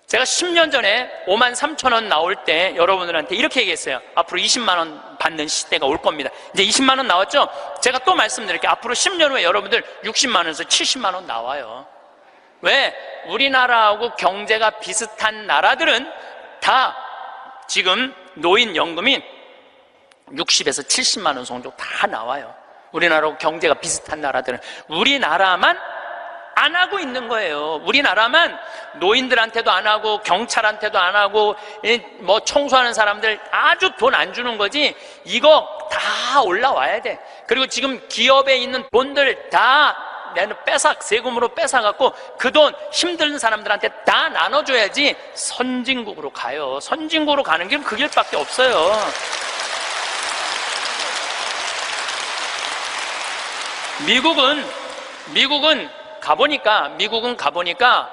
제가 10년 전에 53,000원 나올 때 여러분들한테 이렇게 얘기했어요. 앞으로 20만 원 받는 시대가 올 겁니다. 이제 20만 원 나왔죠? 제가 또 말씀드릴게요. 앞으로 10년 후에 여러분들 60만 원에서 70만 원 나와요. 왜? 우리나라하고 경제가 비슷한 나라들은 다 지금 노인연금이 60에서 70만 원 정도 다 나와요. 우리나라하고 경제가 비슷한 나라들은. 우리나라만 안 하고 있는 거예요. 우리나라만 노인들한테도 안 하고 경찰한테도 안 하고 뭐 청소하는 사람들 아주 돈 안 주는 거지. 이거 다 올라와야 돼. 그리고 지금 기업에 있는 돈들 다 세금으로 뺏어갖고 그 돈 힘든 사람들한테 다 나눠줘야지 선진국으로 가요. 선진국으로 가는 길은 그 길밖에 없어요. 미국은 가보니까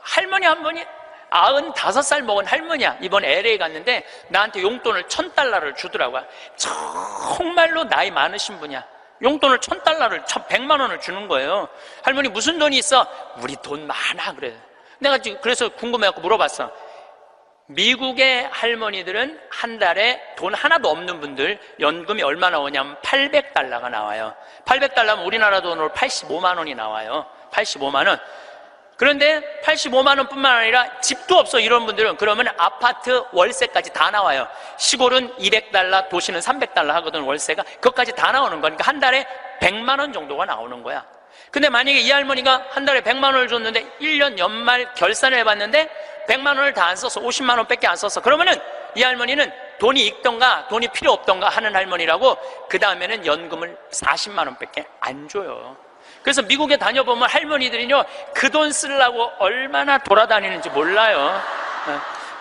할머니 한 분이 95살 먹은 할머니야. 이번 LA 갔는데 나한테 용돈을 $1,000를 주더라고요. 정말로 나이 많으신 분이야. 용돈을 $1,000를 100만 원을 주는 거예요. 할머니 무슨 돈이 있어? 우리 돈 많아. 그래. 내가 지금 그래서 궁금해갖고 물어봤어. 미국의 할머니들은 한 달에 돈 하나도 없는 분들 연금이 얼마 나오냐면 $800가 나와요. $800면 우리나라 돈으로 85만 원이 나와요. 85만 원. 그런데 85만 원뿐만 아니라 집도 없어 이런 분들은 그러면 아파트 월세까지 다 나와요. 시골은 200달러, 도시는 300달러 하거든 월세가. 그것까지 다 나오는 거니까 한 달에 100만 원 정도가 나오는 거야. 근데 만약에 이 할머니가 한 달에 100만 원을 줬는데 1년 연말 결산을 해봤는데 100만 원을 다 안 써서 50만 원밖에 안 썼어. 그러면은 이 할머니는 돈이 있던가 돈이 필요 없던가 하는 할머니라고 그 다음에는 연금을 40만 원밖에 안 줘요. 그래서 미국에 다녀보면 할머니들이요 그 돈 쓰려고 얼마나 돌아다니는지 몰라요.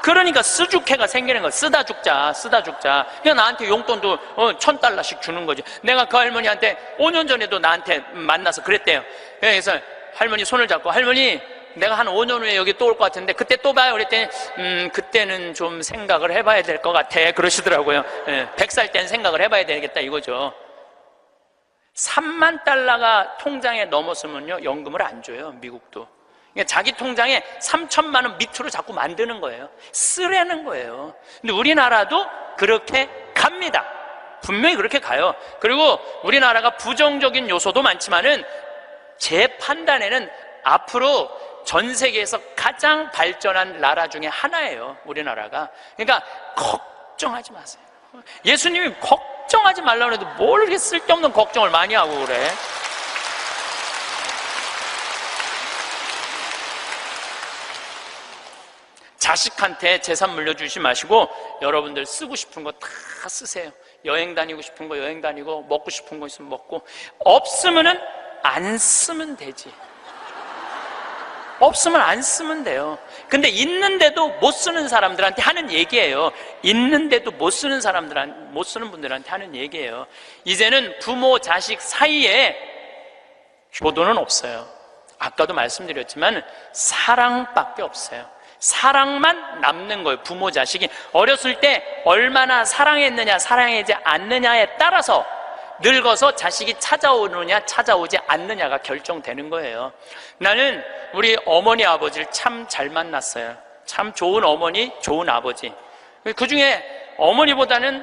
그러니까 쓰죽해가 생기는 거야. 쓰다 죽자. 그냥 나한테 용돈도 $1,000씩 주는 거지. 내가 그 할머니한테 5년 전에도 나한테 만나서 그랬대요. 그래서 할머니 손을 잡고 할머니 내가 한 5년 후에 여기 또 올 것 같은데 그때 또 봐요. 그랬더니 그때는 좀 생각을 해봐야 될 것 같아 그러시더라고요. 100살 때는 생각을 해봐야 되겠다 이거죠. 3만 달러가 통장에 넘었으면요 연금을 안 줘요. 미국도. 그러니까 자기 통장에 3천만 원 밑으로 자꾸 만드는 거예요. 쓰라는 거예요. 근데 우리나라도 그렇게 갑니다. 분명히 그렇게 가요. 그리고 우리나라가 부정적인 요소도 많지만은 제 판단에는 앞으로 전 세계에서 가장 발전한 나라 중에 하나예요. 우리나라가. 그러니까 걱정하지 마세요. 예수님이 걱정하지 말라고 해도 뭘 이렇게 쓸데없는 걱정을 많이 하고 그래. 자식한테 재산 물려주지 마시고 여러분들 쓰고 싶은 거 다 쓰세요. 여행 다니고 싶은 거 여행 다니고 먹고 싶은 거 있으면 먹고 없으면은 안 쓰면 되지. 없으면 안 쓰면 돼요. 근데 있는데도 못 쓰는 사람들한테 하는 얘기예요. 있는데도 못 쓰는 못 쓰는 분들한테 하는 얘기예요. 이제는 부모 자식 사이에 효도는 없어요. 아까도 말씀드렸지만 사랑밖에 없어요. 사랑만 남는 거예요. 부모 자식이 어렸을 때 얼마나 사랑했느냐 사랑하지 않느냐에 따라서 늙어서 자식이 찾아오느냐 찾아오지 않느냐가 결정되는 거예요. 나는 우리 어머니 아버지를 참 잘 만났어요. 참 좋은 어머니 좋은 아버지. 그 중에 어머니보다는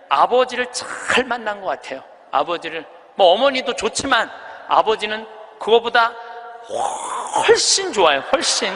아버지를 잘 만난 것 같아요. 아버지를 뭐 어머니도 좋지만 아버지는 그거보다 훨씬 좋아요. 훨씬.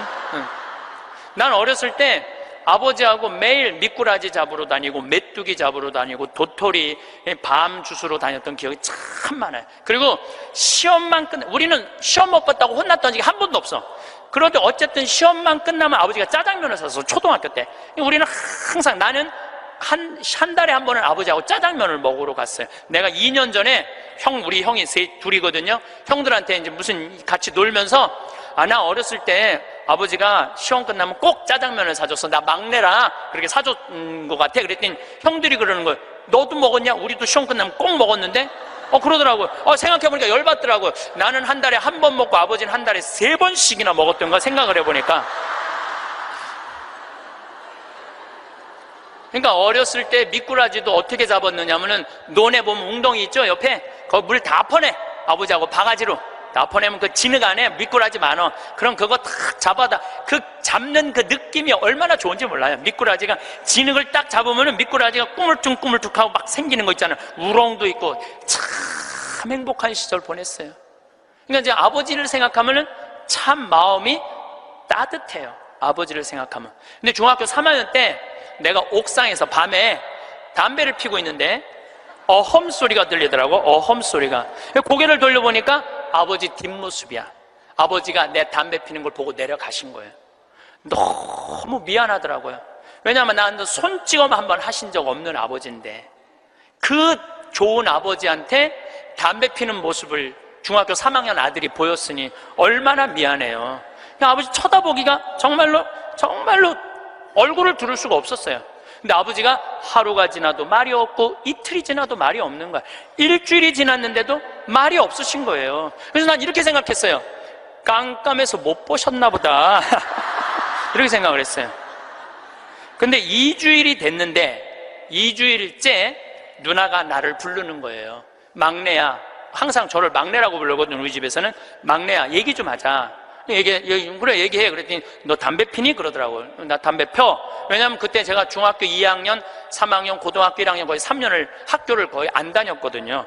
난 어렸을 때 아버지하고 매일 미꾸라지 잡으러 다니고 메뚜기 잡으러 다니고 도토리 밤 주스러 다녔던 기억이 참 많아요. 그리고 시험만 우리는 시험 못 봤다고 혼났던 적이 한 번도 없어. 그런데 어쨌든 시험만 끝나면 아버지가 짜장면을 사서 초등학교 때 우리는 항상 나는 한 달에 한 번은 아버지하고 짜장면을 먹으러 갔어요. 내가 2년 전에 우리 형이 둘이거든요. 형들한테 이제 무슨 같이 놀면서 나 어렸을 때 아버지가 시험 끝나면 꼭 짜장면을 사줬어. 나 막내라 그렇게 사줬는 것 같아. 그랬더니 형들이 그러는 거예요. 너도 먹었냐? 우리도 시험 끝나면 꼭 먹었는데? 그러더라고요. 생각해보니까 열받더라고요. 나는 한 달에 한 번 먹고 아버지는 한 달에 3번씩이나 먹었던 거 생각을 해보니까. 그러니까 어렸을 때 미꾸라지도 어떻게 잡았느냐면은 논에 보면 웅덩이 있죠? 옆에 거기 물 다 퍼내. 아버지하고 바가지로 다 퍼내면 그 진흙 안에 미꾸라지 많어. 그럼 그거 탁 잡아다 그 잡는 그 느낌이 얼마나 좋은지 몰라요. 미꾸라지가 진흙을 딱 잡으면은 미꾸라지가 꾸물쭉꾸물쭉하고 막 생기는 거 있잖아요. 우렁도 있고 참 행복한 시절 보냈어요. 그러니까 이제 아버지를 생각하면은 참 마음이 따뜻해요. 아버지를 생각하면. 근데 중학교 3학년 때 내가 옥상에서 밤에 담배를 피고 있는데 어험 소리가 들리더라고. 어험 소리가. 고개를 돌려보니까 아버지 뒷모습이야. 아버지가 내 담배 피는 걸 보고 내려가신 거예요. 너무 미안하더라고요. 왜냐하면 나는 손찌검 한번 하신 적 없는 아버지인데 그 좋은 아버지한테 담배 피는 모습을 중학교 3학년 아들이 보였으니 얼마나 미안해요. 아버지 쳐다보기가 정말로 얼굴을 두를 수가 없었어요. 근데 아버지가 하루가 지나도 말이 없고 이틀이 지나도 말이 없는 거야. 일주일이 지났는데도 말이 없으신 거예요. 그래서 난 이렇게 생각했어요. 깜깜해서 못 보셨나 보다. 이렇게 생각을 했어요. 근데 2주일이 됐는데 2주일째 누나가 나를 부르는 거예요. 막내야. 항상 저를 막내라고 부르거든요. 우리 집에서는. 막내야, 얘기 좀 하자. 그래 얘기해. 그랬더니 너 담배 피니? 그러더라고요. 나 담배 펴. 왜냐면 그때 제가 중학교 2학년 3학년 고등학교 1학년 거의 3년을 학교를 거의 안 다녔거든요.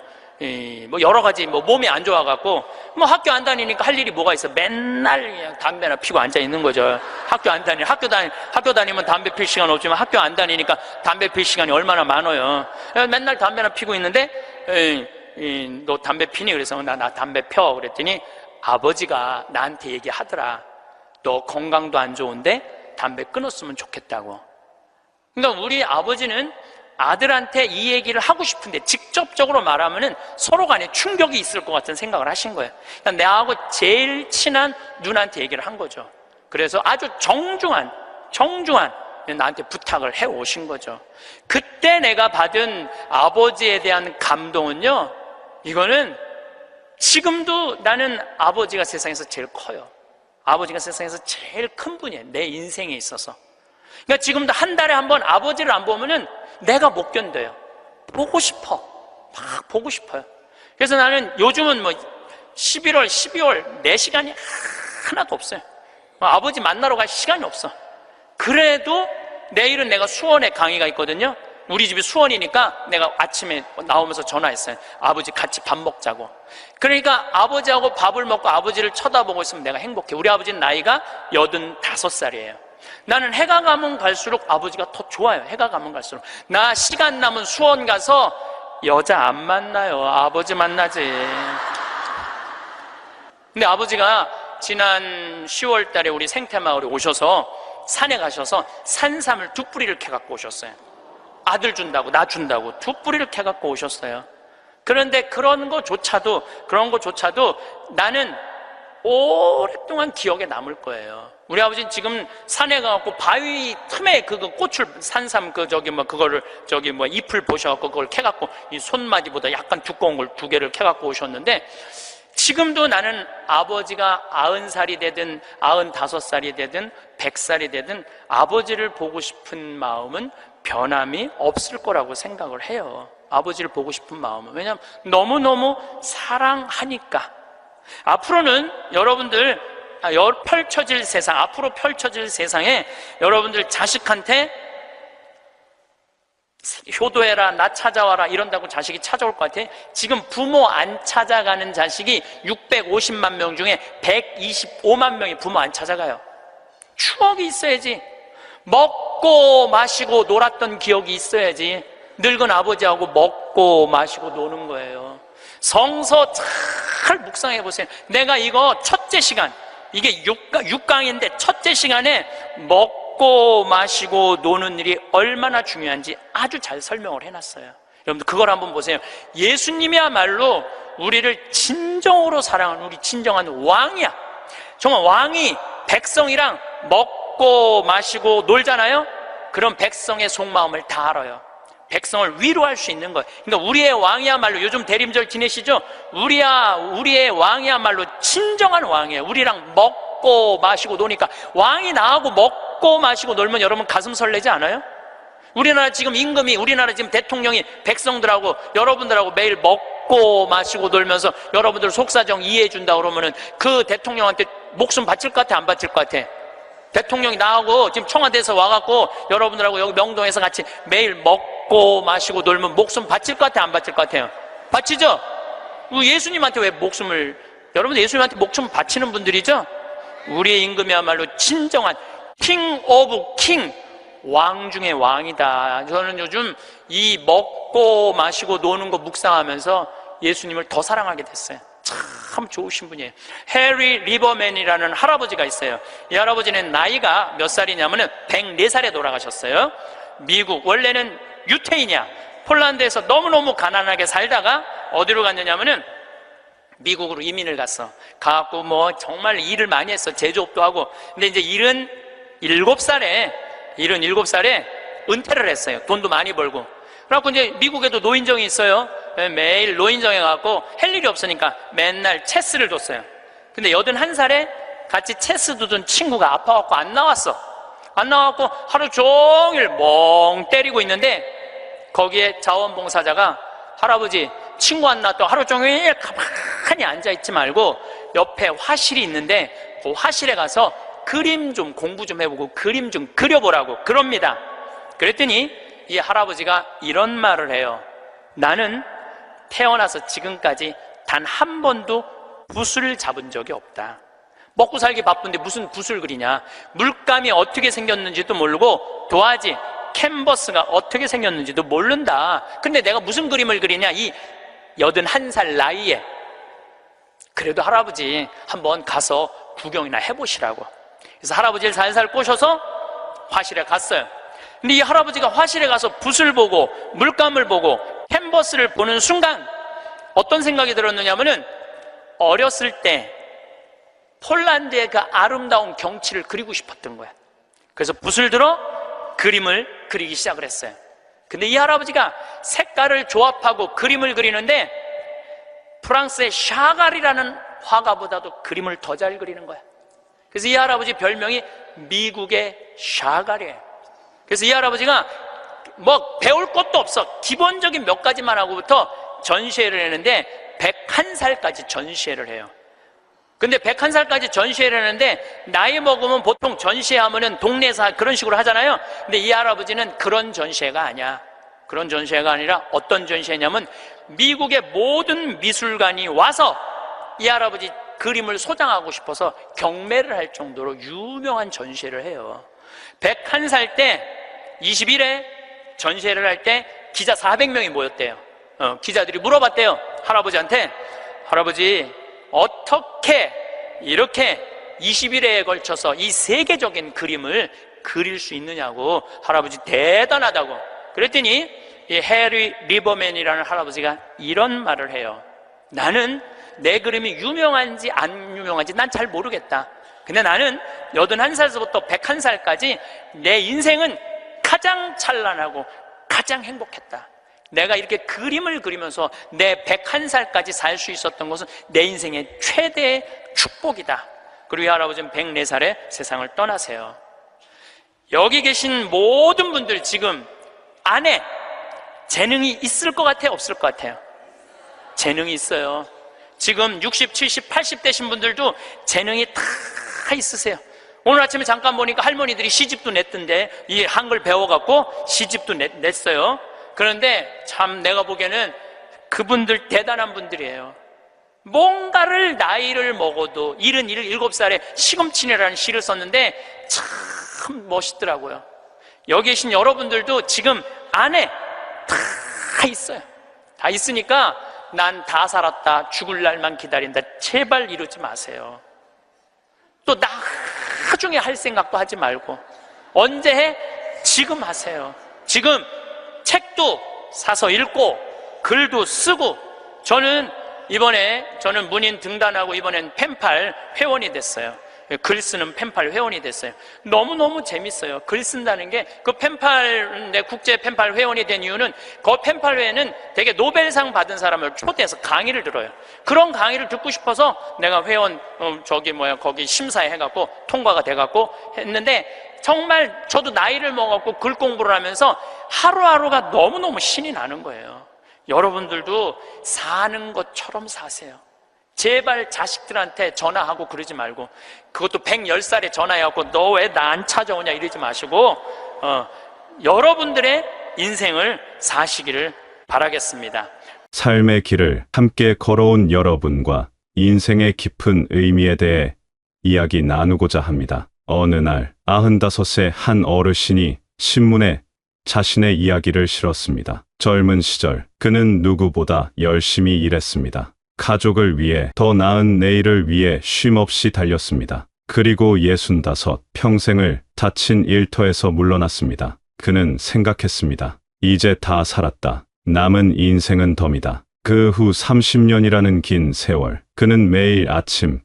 뭐 여러 가지 뭐 몸이 안 좋아갖고 뭐 학교 안 다니니까 할 일이 뭐가 있어? 맨날 그냥 담배나 피고 앉아 있는 거죠. 학교 다니면 담배 필 시간 없지만 학교 안 다니니까 담배 필 시간이 얼마나 많아요. 맨날 담배나 피고 있는데 너 담배 피니? 그래서 나 담배 펴. 그랬더니 아버지가 나한테 얘기하더라. 너 건강도 안 좋은데 담배 끊었으면 좋겠다고. 그러니까 우리 아버지는 아들한테 이 얘기를 하고 싶은데 직접적으로 말하면은 서로 간에 충격이 있을 것 같은 생각을 하신 거예요. 그러니까 나하고 제일 친한 누나한테 얘기를 한 거죠. 그래서 아주 정중한 나한테 부탁을 해 오신 거죠. 그때 내가 받은 아버지에 대한 감동은요, 이거는 지금도 나는 아버지가 세상에서 제일 커요. 아버지가 세상에서 제일 큰 분이에요. 내 인생에 있어서. 그러니까 지금도 한 달에 한 번 아버지를 안 보면은 내가 못 견뎌요. 보고 싶어. 막 보고 싶어요. 그래서 나는 요즘은 뭐 11월, 12월 내 시간이 하나도 없어요. 아버지 만나러 갈 시간이 없어. 그래도 내일은 내가 수원에 강의가 있거든요. 우리 집이 수원이니까 내가 아침에 나오면서 전화했어요. 아버지 같이 밥 먹자고. 그러니까 아버지하고 밥을 먹고 아버지를 쳐다보고 있으면 내가 행복해. 우리 아버지는 나이가 85살이에요. 나는 해가 가면 갈수록 아버지가 더 좋아요. 해가 가면 갈수록. 나 시간 남은 수원 가서 여자 안 만나요. 아버지 만나지. 근데 아버지가 지난 10월 달에 우리 생태마을에 오셔서 산에 가셔서 산삼을 2뿌리를 캐갖고 오셨어요. 아들 준다고, 나 준다고 2뿌리를 캐갖고 오셨어요. 그런데 그런 거조차도 나는 오랫동안 기억에 남을 거예요. 우리 아버지는 지금 산에 가갖고 바위 틈에 꽃을 산삼 잎을 보셔갖고 그걸 캐갖고 이 손마디보다 약간 두꺼운 걸 2개를 캐갖고 오셨는데, 지금도 나는 아버지가 90살이 되든 95살이 되든 100살이 되든 아버지를 보고 싶은 마음은 변함이 없을 거라고 생각을 해요. 아버지를 보고 싶은 마음은. 왜냐하면 너무너무 사랑하니까. 앞으로는 여러분들 앞으로 펼쳐질 세상에 여러분들 자식한테 효도해라, 나 찾아와라 이런다고 자식이 찾아올 것 같아. 지금 부모 안 찾아가는 자식이 650만 명 중에 125만 명이 부모 안 찾아가요. 추억이 있어야지. 먹고 마시고 놀았던 기억이 있어야지. 늙은 아버지하고 먹고 마시고 노는 거예요. 성서 잘 묵상해 보세요. 내가 이거 첫째 시간, 이게 6강인데 첫째 시간에 먹고 마시고 노는 일이 얼마나 중요한지 아주 잘 설명을 해놨어요. 여러분들 그걸 한번 보세요. 예수님이야말로 우리를 진정으로 사랑하는 우리 진정한 왕이야. 정말 왕이 백성이랑 먹고 마시고 놀잖아요. 그럼 백성의 속마음을 다 알아요. 백성을 위로할 수 있는 거예요. 그러니까 우리의 왕이야말로, 요즘 대림절 지내시죠? 우리의 왕이야말로 진정한 왕이에요. 우리랑 먹고 마시고 노니까. 왕이 나하고 먹고 마시고 놀면 여러분 가슴 설레지 않아요? 우리나라 지금 임금이, 우리나라 지금 대통령이 백성들하고 여러분들하고 매일 먹고 마시고 놀면서 여러분들 속사정 이해해 준다 그러면은 그 대통령한테 목숨 바칠 것 같아, 안 바칠 것 같아? 대통령이 나하고 지금 청와대에서 와갖고 여러분들하고 여기 명동에서 같이 매일 먹고 마시고 놀면 목숨 바칠 것 같아, 안 바칠 것 같아요? 바치죠? 예수님한테 왜 목숨을, 여러분 예수님한테 목숨 바치는 분들이죠? 우리의 임금이야말로 진정한 킹 오브 킹, 왕 중의 왕이다. 저는 요즘 이 먹고 마시고 노는 거 묵상하면서 예수님을 더 사랑하게 됐어요. 참 좋으신 분이에요. 해리 리버맨이라는 할아버지가 있어요. 이 할아버지는 나이가 몇 살이냐면은 104살에 돌아가셨어요. 미국, 원래는 유태인이야. 폴란드에서 너무너무 가난하게 살다가 어디로 갔느냐면은 미국으로 이민을 갔어. 가갖고 뭐 정말 일을 많이 했어. 제조업도 하고. 근데 이제 77살에 은퇴를 했어요. 돈도 많이 벌고. 그래갖고 이제 미국에도 노인정이 있어요. 매일 노인정에 가갖고 할 일이 없으니까 맨날 체스를 뒀어요. 근데 81살에 같이 체스 두던 친구가 아파갖고 안 나왔어. 안 나와갖고 하루 종일 멍 때리고 있는데 거기에 자원봉사자가 할아버지 친구 안 나왔다고 하루 종일 가만히 앉아있지 말고 옆에 화실이 있는데 그 화실에 가서 그림 좀 공부 좀 해보고 그림 좀 그려보라고 그럽니다. 그랬더니 이 할아버지가 이런 말을 해요. 나는 태어나서 지금까지 단 한 번도 붓을 잡은 적이 없다. 먹고 살기 바쁜데 무슨 붓을 그리냐. 물감이 어떻게 생겼는지도 모르고 도화지, 캔버스가 어떻게 생겼는지도 모른다. 근데 내가 무슨 그림을 그리냐, 이 81살 나이에. 그래도 할아버지 한번 가서 구경이나 해보시라고. 그래서 할아버지를 살살 꼬셔서 화실에 갔어요. 근데 이 할아버지가 화실에 가서 붓을 보고 물감을 보고 캔버스를 보는 순간 어떤 생각이 들었느냐면은, 어렸을 때 폴란드의 그 아름다운 경치를 그리고 싶었던 거야. 그래서 붓을 들어 그림을 그리기 시작을 했어요. 근데 이 할아버지가 색깔을 조합하고 그림을 그리는데 프랑스의 샤갈이라는 화가보다도 그림을 더 잘 그리는 거야. 그래서 이 할아버지 별명이 미국의 샤갈이에요. 그래서 이 할아버지가 뭐 배울 것도 없어. 기본적인 몇 가지만 하고부터 전시회를 했는데 101살까지 전시회를 해요. 근데 101살까지 전시회를 하는데 나이 먹으면 보통 전시회하면은 동네에서 그런 식으로 하잖아요. 근데 이 할아버지는 그런 전시회가 아니야. 그런 전시회가 아니라 어떤 전시회냐면 미국의 모든 미술관이 와서 이 할아버지 그림을 소장하고 싶어서 경매를 할 정도로 유명한 전시회를 해요. 101살 때 20일에 전시회를 할 때 기자 400명이 모였대요. 기자들이 물어봤대요. 할아버지한테, 할아버지 어떻게 이렇게 20일에 걸쳐서 이 세계적인 그림을 그릴 수 있느냐고. 할아버지 대단하다고. 그랬더니 이 해리 리버맨이라는 할아버지가 이런 말을 해요. 나는 내 그림이 유명한지 안 유명한지 난 잘 모르겠다. 근데 나는 81살부터 101살까지 내 인생은 가장 찬란하고 가장 행복했다. 내가 이렇게 그림을 그리면서 내 101살까지 살 수 있었던 것은 내 인생의 최대의 축복이다. 그리고 이 할아버지는 104살에 세상을 떠나세요. 여기 계신 모든 분들 지금 안에 재능이 있을 것 같아요? 없을 것 같아요? 재능이 있어요. 지금 60, 70, 80 되신 분들도 재능이 다 있으세요. 오늘 아침에 잠깐 보니까 할머니들이 시집도 냈던데, 이 한글 배워갖고 시집도 냈어요. 그런데 참 내가 보기에는 그분들 대단한 분들이에요. 뭔가를 나이를 먹어도 77살에 시금치네라는 시를 썼는데 참 멋있더라고요. 여기 계신 여러분들도 지금 안에 다 있어요. 다 있으니까 난 다 살았다, 죽을 날만 기다린다, 제발 이러지 마세요. 또 나중에 할 생각도 하지 말고 언제 해? 지금 하세요. 지금 책도 사서 읽고 글도 쓰고. 저는 문인 등단하고 이번엔 펜팔 회원이 됐어요. 글 쓰는 펜팔 회원이 됐어요. 너무너무 재밌어요. 글 쓴다는 게. 그 펜팔, 내 국제 펜팔 회원이 된 이유는 그 펜팔 회에는 되게 노벨상 받은 사람을 초대해서 강의를 들어요. 그런 강의를 듣고 싶어서 내가 회원 거기 심사해 해갖고 통과가 돼갖고 했는데, 정말 저도 나이를 먹었고 글 공부를 하면서 하루하루가 너무너무 신이 나는 거예요. 여러분들도 사는 것처럼 사세요. 제발 자식들한테 전화하고 그러지 말고, 그것도 110살에 전화해갖고 너 왜 나 안 찾아오냐 이러지 마시고 여러분들의 인생을 사시기를 바라겠습니다. 삶의 길을 함께 걸어온 여러분과 인생의 깊은 의미에 대해 이야기 나누고자 합니다. 어느 날 95세 한 어르신이 신문에 자신의 이야기를 실었습니다. 젊은 시절 그는 누구보다 열심히 일했습니다. 가족을 위해, 더 나은 내일을 위해 쉼없이 달렸습니다. 그리고 65, 평생을 다친 일터에서 물러났습니다. 그는 생각했습니다. 이제 다 살았다. 남은 인생은 덤이다. 그 후 30년이라는 긴 세월, 그는 매일 아침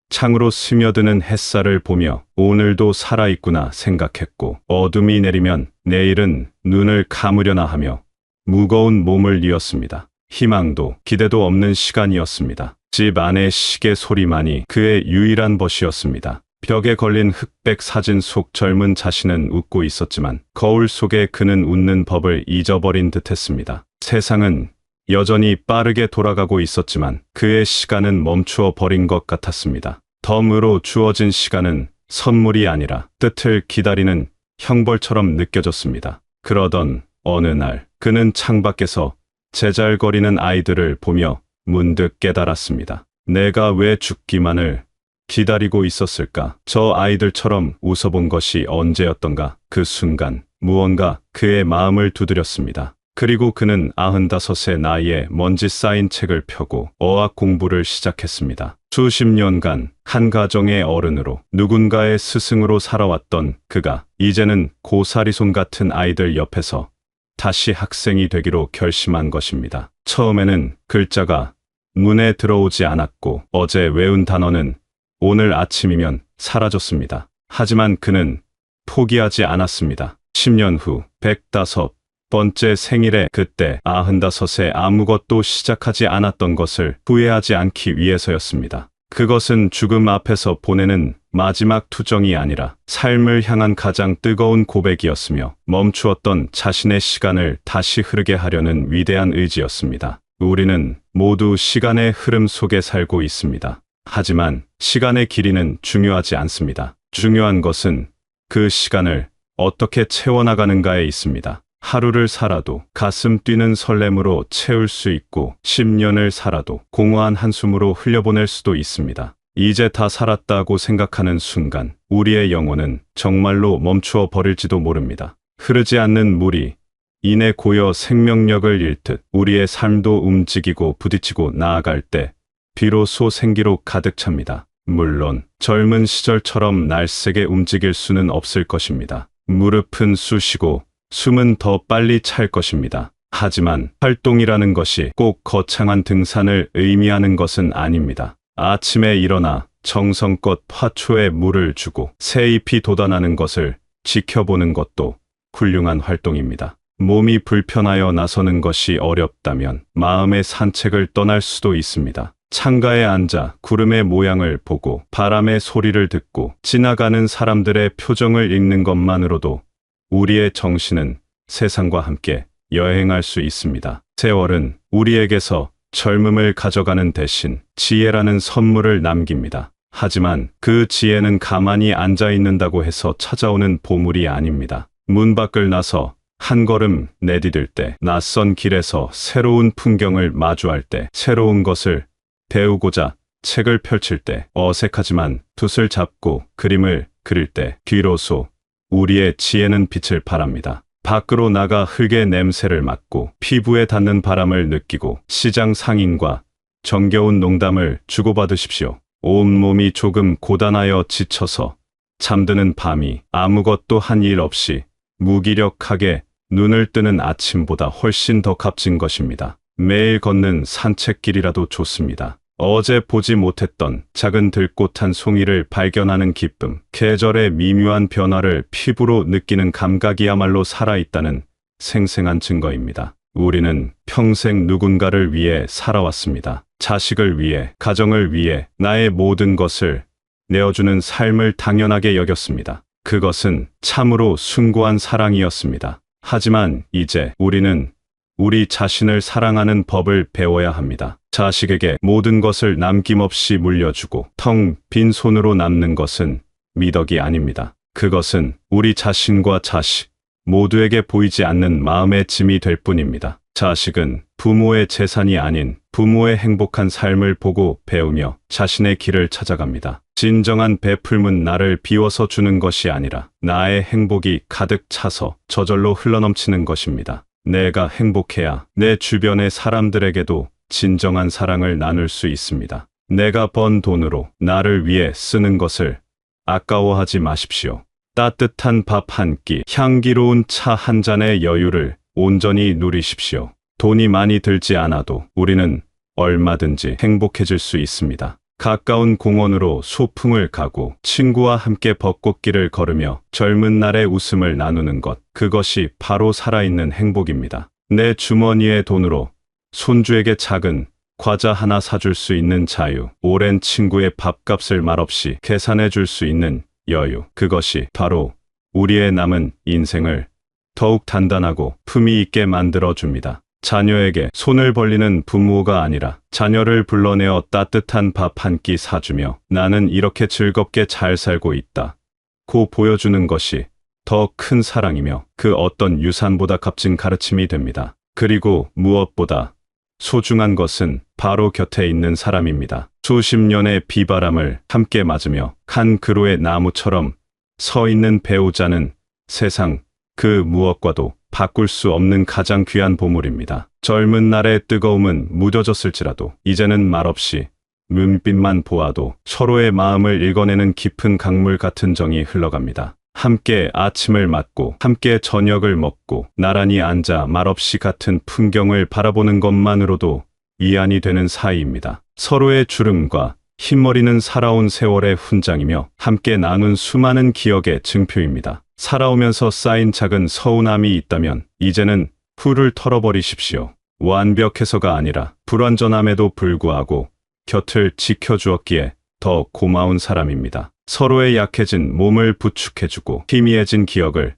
창으로 스며드는 햇살을 보며 오늘도 살아있구나 생각했고, 어둠이 내리면 내일은 눈을 감으려나 하며 무거운 몸을 이었습니다. 희망도 기대도 없는 시간이었습니다. 집 안의 시계 소리만이 그의 유일한 벗이었습니다. 벽에 걸린 흑백 사진 속 젊은 자신은 웃고 있었지만 거울 속에 그는 웃는 법을 잊어버린 듯했습니다. 세상은 여전히 빠르게 돌아가고 있었지만 그의 시간은 멈추어 버린 것 같았습니다. 덤으로 주어진 시간은 선물이 아니라 뜻을 기다리는 형벌처럼 느껴졌습니다. 그러던 어느 날 그는 창밖에서 제잘거리는 아이들을 보며 문득 깨달았습니다. 내가 왜 죽기만을 기다리고 있었을까? 저 아이들처럼 웃어본 것이 언제였던가? 그 순간 무언가 그의 마음을 두드렸습니다. 그리고 그는 95의 나이에 먼지 쌓인 책을 펴고 어학 공부를 시작했습니다. 수십 년간 한 가정의 어른으로 누군가의 스승으로 살아왔던 그가 이제는 고사리손 같은 아이들 옆에서 다시 학생이 되기로 결심한 것입니다. 처음에는 글자가 눈에 들어오지 않았고 어제 외운 단어는 오늘 아침이면 사라졌습니다. 하지만 그는 포기하지 않았습니다. 10년 후 105번째 생일에 그때 95에 아무것도 시작하지 않았던 것을 후회하지 않기 위해서였습니다. 그것은 죽음 앞에서 보내는 마지막 투정이 아니라 삶을 향한 가장 뜨거운 고백이었으며 멈추었던 자신의 시간을 다시 흐르게 하려는 위대한 의지였습니다. 우리는 모두 시간의 흐름 속에 살고 있습니다. 하지만 시간의 길이는 중요하지 않습니다. 중요한 것은 그 시간을 어떻게 채워나가는가에 있습니다. 하루를 살아도 가슴 뛰는 설렘으로 채울 수 있고 10년을 살아도 공허한 한숨으로 흘려보낼 수도 있습니다. 이제 다 살았다고 생각하는 순간 우리의 영혼은 정말로 멈추어 버릴지도 모릅니다. 흐르지 않는 물이 이내 고여 생명력을 잃듯 우리의 삶도 움직이고 부딪히고 나아갈 때 비로소 생기로 가득 찹니다. 물론 젊은 시절처럼 날쌔게 움직일 수는 없을 것입니다. 무릎은 쑤시고 숨은 더 빨리 찰 것입니다. 하지만 활동이라는 것이 꼭 거창한 등산을 의미하는 것은 아닙니다. 아침에 일어나 정성껏 화초에 물을 주고 새잎이 돋아나는 것을 지켜보는 것도 훌륭한 활동입니다. 몸이 불편하여 나서는 것이 어렵다면 마음의 산책을 떠날 수도 있습니다. 창가에 앉아 구름의 모양을 보고 바람의 소리를 듣고 지나가는 사람들의 표정을 읽는 것만으로도 우리의 정신은 세상과 함께 여행할 수 있습니다. 세월은 우리에게서 젊음을 가져가는 대신 지혜라는 선물을 남깁니다. 하지만 그 지혜는 가만히 앉아 있는다고 해서 찾아오는 보물이 아닙니다. 문 밖을 나서 한 걸음 내디딜 때, 낯선 길에서 새로운 풍경을 마주할 때, 새로운 것을 배우고자 책을 펼칠 때, 어색하지만 붓을 잡고 그림을 그릴 때, 비로소 우리의 지혜는 빛을 발합니다. 밖으로 나가 흙의 냄새를 맡고 피부에 닿는 바람을 느끼고 시장 상인과 정겨운 농담을 주고받으십시오. 온몸이 조금 고단하여 지쳐서 잠드는 밤이 아무것도 한 일 없이 무기력하게 눈을 뜨는 아침보다 훨씬 더 값진 것입니다. 매일 걷는 산책길이라도 좋습니다. 어제 보지 못했던 작은 들꽃 한 송이를 발견하는 기쁨, 계절의 미묘한 변화를 피부로 느끼는 감각이야말로 살아있다는 생생한 증거입니다. 우리는 평생 누군가를 위해 살아왔습니다. 자식을 위해, 가정을 위해 나의 모든 것을 내어주는 삶을 당연하게 여겼습니다. 그것은 참으로 숭고한 사랑이었습니다. 하지만 이제 우리는 우리 자신을 사랑하는 법을 배워야 합니다. 자식에게 모든 것을 남김없이 물려주고 텅 빈 손으로 남는 것은 미덕이 아닙니다. 그것은 우리 자신과 자식 모두에게 보이지 않는 마음의 짐이 될 뿐입니다. 자식은 부모의 재산이 아닌 부모의 행복한 삶을 보고 배우며 자신의 길을 찾아갑니다. 진정한 베풀문 나를 비워서 주는 것이 아니라 나의 행복이 가득 차서 저절로 흘러넘치는 것입니다. 내가 행복해야 내 주변의 사람들에게도 진정한 사랑을 나눌 수 있습니다. 내가 번 돈으로 나를 위해 쓰는 것을 아까워하지 마십시오. 따뜻한 밥 한 끼, 향기로운 차 한 잔의 여유를 온전히 누리십시오. 돈이 많이 들지 않아도 우리는 얼마든지 행복해질 수 있습니다. 가까운 공원으로 소풍을 가고 친구와 함께 벚꽃길을 걸으며 젊은 날의 웃음을 나누는 것, 그것이 바로 살아있는 행복입니다. 내 주머니의 돈으로 손주에게 작은 과자 하나 사줄 수 있는 자유, 오랜 친구의 밥값을 말없이 계산해 줄 수 있는 여유, 그것이 바로 우리의 남은 인생을 더욱 단단하고 품위 있게 만들어줍니다. 자녀에게 손을 벌리는 부모가 아니라 자녀를 불러내어 따뜻한 밥 한 끼 사주며 나는 이렇게 즐겁게 잘 살고 있다 고 보여주는 것이 더 큰 사랑이며 그 어떤 유산보다 값진 가르침이 됩니다. 그리고 무엇보다 소중한 것은 바로 곁에 있는 사람입니다. 수십 년의 비바람을 함께 맞으며 한 그루의 나무처럼 서 있는 배우자는 세상 그 무엇과도 바꿀 수 없는 가장 귀한 보물입니다. 젊은 날의 뜨거움은 무뎌졌을지라도 이제는 말없이 눈빛만 보아도 서로의 마음을 읽어내는 깊은 강물 같은 정이 흘러갑니다. 함께 아침을 맞고 함께 저녁을 먹고 나란히 앉아 말없이 같은 풍경을 바라보는 것만으로도 위안이 되는 사이입니다. 서로의 주름과 흰머리는 살아온 세월의 훈장이며 함께 나눈 수많은 기억의 증표입니다. 살아오면서 쌓인 작은 서운함이 있다면 이제는 훌을 털어버리십시오. 완벽해서가 아니라 불완전함에도 불구하고 곁을 지켜주었기에 더 고마운 사람입니다. 서로의 약해진 몸을 부축해주고 희미해진 기억을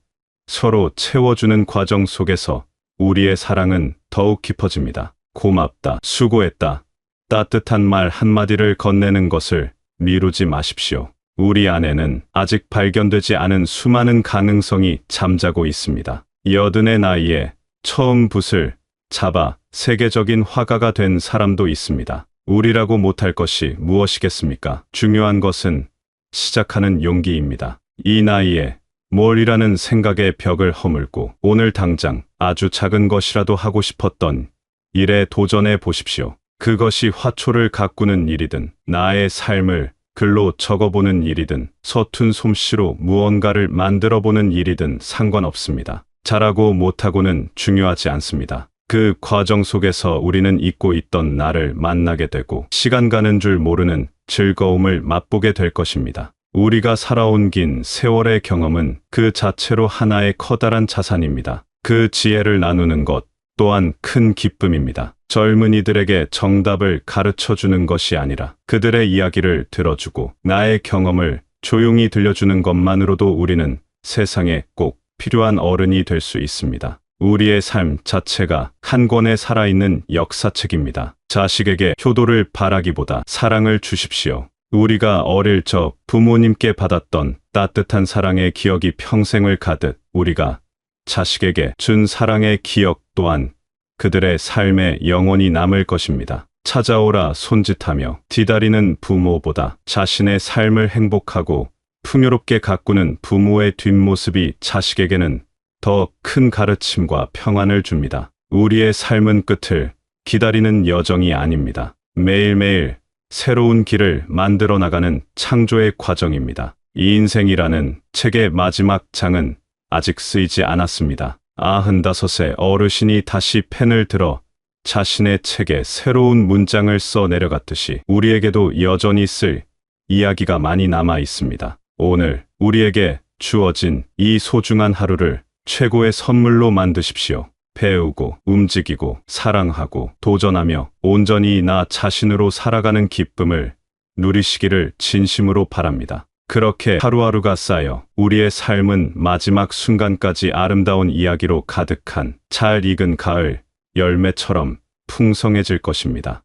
서로 채워주는 과정 속에서 우리의 사랑은 더욱 깊어집니다. 고맙다, 수고했다, 따뜻한 말 한마디를 건네는 것을 미루지 마십시오. 우리 안에는 아직 발견되지 않은 수많은 가능성이 잠자고 있습니다. 80의 나이에 처음 붓을 잡아 세계적인 화가가 된 사람도 있습니다. 우리라고 못할 것이 무엇이겠습니까? 중요한 것은 시작하는 용기입니다. 이 나이에 뭘이라는 생각의 벽을 허물고 오늘 당장 아주 작은 것이라도 하고 싶었던 일에 도전해 보십시오. 그것이 화초를 가꾸는 일이든 나의 삶을 글로 적어보는 일이든 서툰 솜씨로 무언가를 만들어보는 일이든 상관없습니다. 잘하고 못하고는 중요하지 않습니다. 그 과정 속에서 우리는 잊고 있던 나를 만나게 되고 시간 가는 줄 모르는 즐거움을 맛보게 될 것입니다. 우리가 살아온 긴 세월의 경험은 그 자체로 하나의 커다란 자산입니다. 그 지혜를 나누는 것 또한 큰 기쁨입니다. 젊은이들에게 정답을 가르쳐 주는 것이 아니라 그들의 이야기를 들어주고 나의 경험을 조용히 들려주는 것만으로도 우리는 세상에 꼭 필요한 어른이 될 수 있습니다. 우리의 삶 자체가 한 권의 살아있는 역사책입니다. 자식에게 효도를 바라기보다 사랑을 주십시오. 우리가 어릴 적 부모님께 받았던 따뜻한 사랑의 기억이 평생을 가듯 우리가 자식에게 준 사랑의 기억 또한 그들의 삶에 영원히 남을 것입니다. 찾아오라 손짓하며 기다리는 부모보다 자신의 삶을 행복하고 풍요롭게 가꾸는 부모의 뒷모습이 자식에게는 더 큰 가르침과 평안을 줍니다. 우리의 삶은 끝을 기다리는 여정이 아닙니다. 매일매일 새로운 길을 만들어 나가는 창조의 과정입니다. 이 인생이라는 책의 마지막 장은 아직 쓰이지 않았습니다. 95세 어르신이 다시 펜을 들어 자신의 책에 새로운 문장을 써 내려갔듯이 우리에게도 여전히 쓸 이야기가 많이 남아 있습니다. 오늘 우리에게 주어진 이 소중한 하루를 최고의 선물로 만드십시오. 배우고, 움직이고, 사랑하고, 도전하며 온전히 나 자신으로 살아가는 기쁨을 누리시기를 진심으로 바랍니다. 그렇게 하루하루가 쌓여 우리의 삶은 마지막 순간까지 아름다운 이야기로 가득한 잘 익은 가을 열매처럼 풍성해질 것입니다.